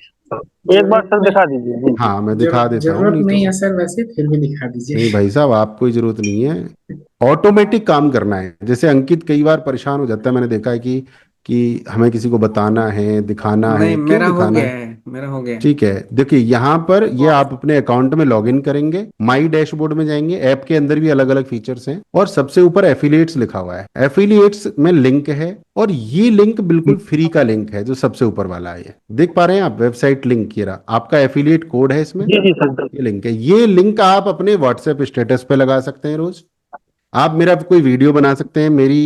S6: एक बार सर दिखा दीजिए जी।
S1: हाँ, मैं दिखा देता हूँ,
S5: जरूरत
S1: नहीं
S5: नहीं
S1: तो।
S5: है सर, वैसे फिर भी दिखा
S1: नहीं
S5: दीजिए।
S1: भाई साहब, आपको कोई जरूरत नहीं है। ऑटोमेटिक काम करना है। जैसे अंकित कई बार परेशान हो जाता है, मैंने देखा है कि हमें किसी को बताना है, दिखाना
S4: नहीं,
S1: है। क्यों
S4: मेरा हो
S1: दिखाना
S4: गया
S1: है?
S4: है, मेरा हो गया है।
S1: ठीक है, देखिए यहाँ पर ये आप अपने अकाउंट में लॉगिन करेंगे, माई डैशबोर्ड में जाएंगे, ऐप के अंदर भी अलग अलग फीचर्स हैं, और सबसे ऊपर एफिलिएट्स लिखा हुआ है। एफिलिएट्स में लिंक है, और ये लिंक बिल्कुल फ्री का लिंक है, जो सबसे ऊपर वाला है। ये देख पा रहे हैं आप, वेबसाइट लिंक, ये रहा आपका एफिलिएट कोड है इसमें।
S6: जी जी सर।
S1: ये लिंक है, ये लिंक आप अपने व्हाट्सएप स्टेटस पे लगा सकते हैं रोज। आप मेरा कोई वीडियो बना सकते हैं मेरी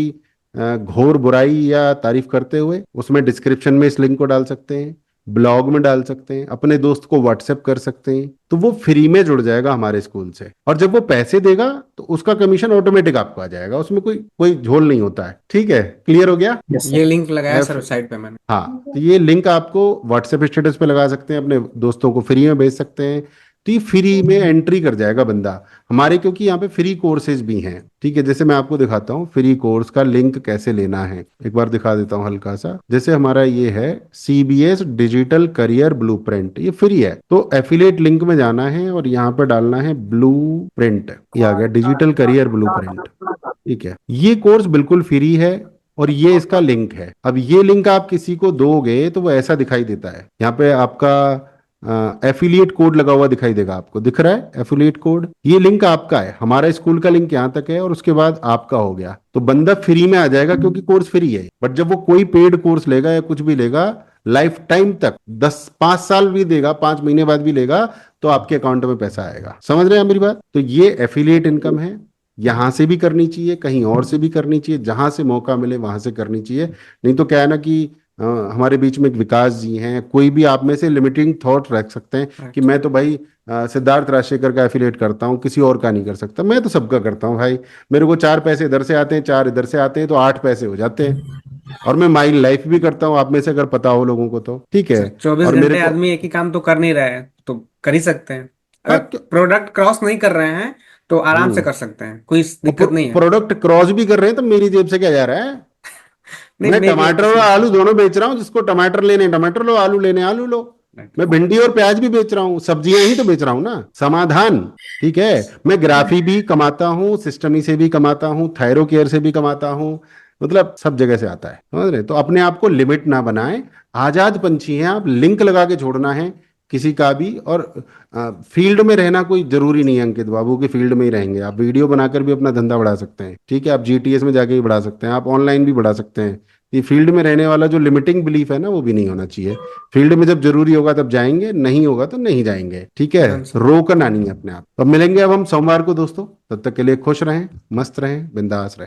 S1: घोर बुराई या तारीफ करते हुए, उसमें डिस्क्रिप्शन में इस लिंक को डाल सकते हैं, ब्लॉग में डाल सकते हैं, अपने दोस्त को व्हाट्सएप कर सकते हैं, तो वो फ्री में जुड़ जाएगा हमारे स्कूल से। और जब वो पैसे देगा तो उसका कमीशन ऑटोमेटिक आपको आ जाएगा, उसमें कोई कोई झोल नहीं होता है। ठीक है, क्लियर हो गया?
S4: ये लिंक लगाया
S1: एफ
S4: सर साइट पे मैंने।
S1: हाँ, तो ये लिंक आपको व्हाट्सएप स्टेटस पे लगा सकते हैं, अपने दोस्तों को फ्री में भेज सकते हैं। तो ये फ्री में एंट्री कर जाएगा बंदा हमारे, क्योंकि यहाँ पे फ्री कोर्सेज भी हैं। ठीक है, जैसे मैं आपको दिखाता हूँ फ्री कोर्स का लिंक कैसे लेना है, एक बार दिखा देता हूँ हल्का सा। जैसे हमारा ये है CBS डिजिटल करियर ब्लूप्रिंट, ये फ्री है। तो एफिलिएट लिंक में जाना है और यहाँ पर डालना है ब्लूप्रिंट, ये आ गया डिजिटल करियर ब्लूप्रिंट। ठीक है, ये कोर्स बिल्कुल फ्री है, और ये इसका लिंक है। अब ये लिंक आप किसी को दोगे तो वो ऐसा दिखाई देता है, यहाँ पे आपका एफिलिएट कोड लगा हुआ दिखाई देगा, आपको दिख रहा है एफिलिएट कोड। ये लिंक आपका है, हमारा स्कूल का लिंक यहाँ तक है, और उसके बाद आपका हो गया, तो बंदा फ्री में आ जाएगा, क्योंकि कोर्स फ्री है। बट जब वो कोई पेड कोर्स लेगा या कुछ भी लेगा, लाइफ टाइम तक 5 साल भी देगा, 5 महीने बाद भी लेगा, तो आपके अकाउंट में पैसा आएगा। समझ रहे हैं मेरी बात? तो ये एफिलिएट इनकम है, यहां से भी करनी चाहिए, कहीं और से भी करनी चाहिए, जहां से मौका मिले वहां से करनी चाहिए। नहीं तो क्या है ना कि हमारे बीच में एक विकास जी हैं, कोई भी आप में से लिमिटिंग थॉट रख सकते हैं कि मैं तो भाई सिद्धार्थ राजशेखर का एफिलिएट करता हूँ, किसी और का नहीं कर सकता। मैं तो सबका करता हूँ भाई, मेरे को 4 पैसे इधर से आते हैं, 4 इधर से आते हैं, तो 8 पैसे हो जाते हैं। और मैं माई लाइफ भी करता हूँ, आप में से अगर पता हो लोगों को तो ठीक है।
S4: 24
S1: और मेरे
S4: घंटे
S1: को
S4: आदमी एक ही काम तो कर नहीं रहा है, तो कर ही सकते हैं।
S1: हाँ,
S4: अगर प्रोडक्ट क्रॉस नहीं कर रहे हैं तो आराम से कर सकते हैं, कोई दिक्कत नहीं है।
S1: प्रोडक्ट क्रॉस भी कर रहे हैं तो मेरी जेब से क्या जा रहा है?
S4: नहीं,
S1: मैं
S4: मेरी
S1: टमाटर और आलू दोनों बेच रहा हूँ, जिसको टमाटर लेने टमाटर लो, आलू लेने आलू लो। मैं भिंडी और प्याज भी बेच रहा हूँ, सब्जियां ही तो बेच रहा हूँ ना, समाधान। ठीक है, मैं ग्राफी भी कमाता हूँ, सिस्टमी से भी कमाता हूँ, थायरो केयर से भी कमाता हूँ, मतलब सब जगह से आता है। समझ रहे? तो अपने आप को लिमिट ना बनाएं, आजाद पंछी हैं आप, लिंक लगा के छोड़ना है किसी का भी। और फील्ड में रहना कोई जरूरी नहीं है, अंकित बाबू की फील्ड में ही रहेंगे आप, वीडियो बनाकर भी अपना धंधा बढ़ा सकते हैं। ठीक है, आप GTS में जाके भी बढ़ा सकते हैं, आप ऑनलाइन भी बढ़ा सकते हैं। ये फील्ड में रहने वाला जो लिमिटिंग बिलीफ है ना, वो भी नहीं होना चाहिए। फील्ड में जब जरूरी होगा तब जाएंगे, नहीं होगा तो नहीं जाएंगे। ठीक है, रोकना नहीं है अपने आप। अब मिलेंगे अब हम सोमवार को दोस्तों, तब तक के लिए खुश रहें, मस्त रहें, बिंदास रहें।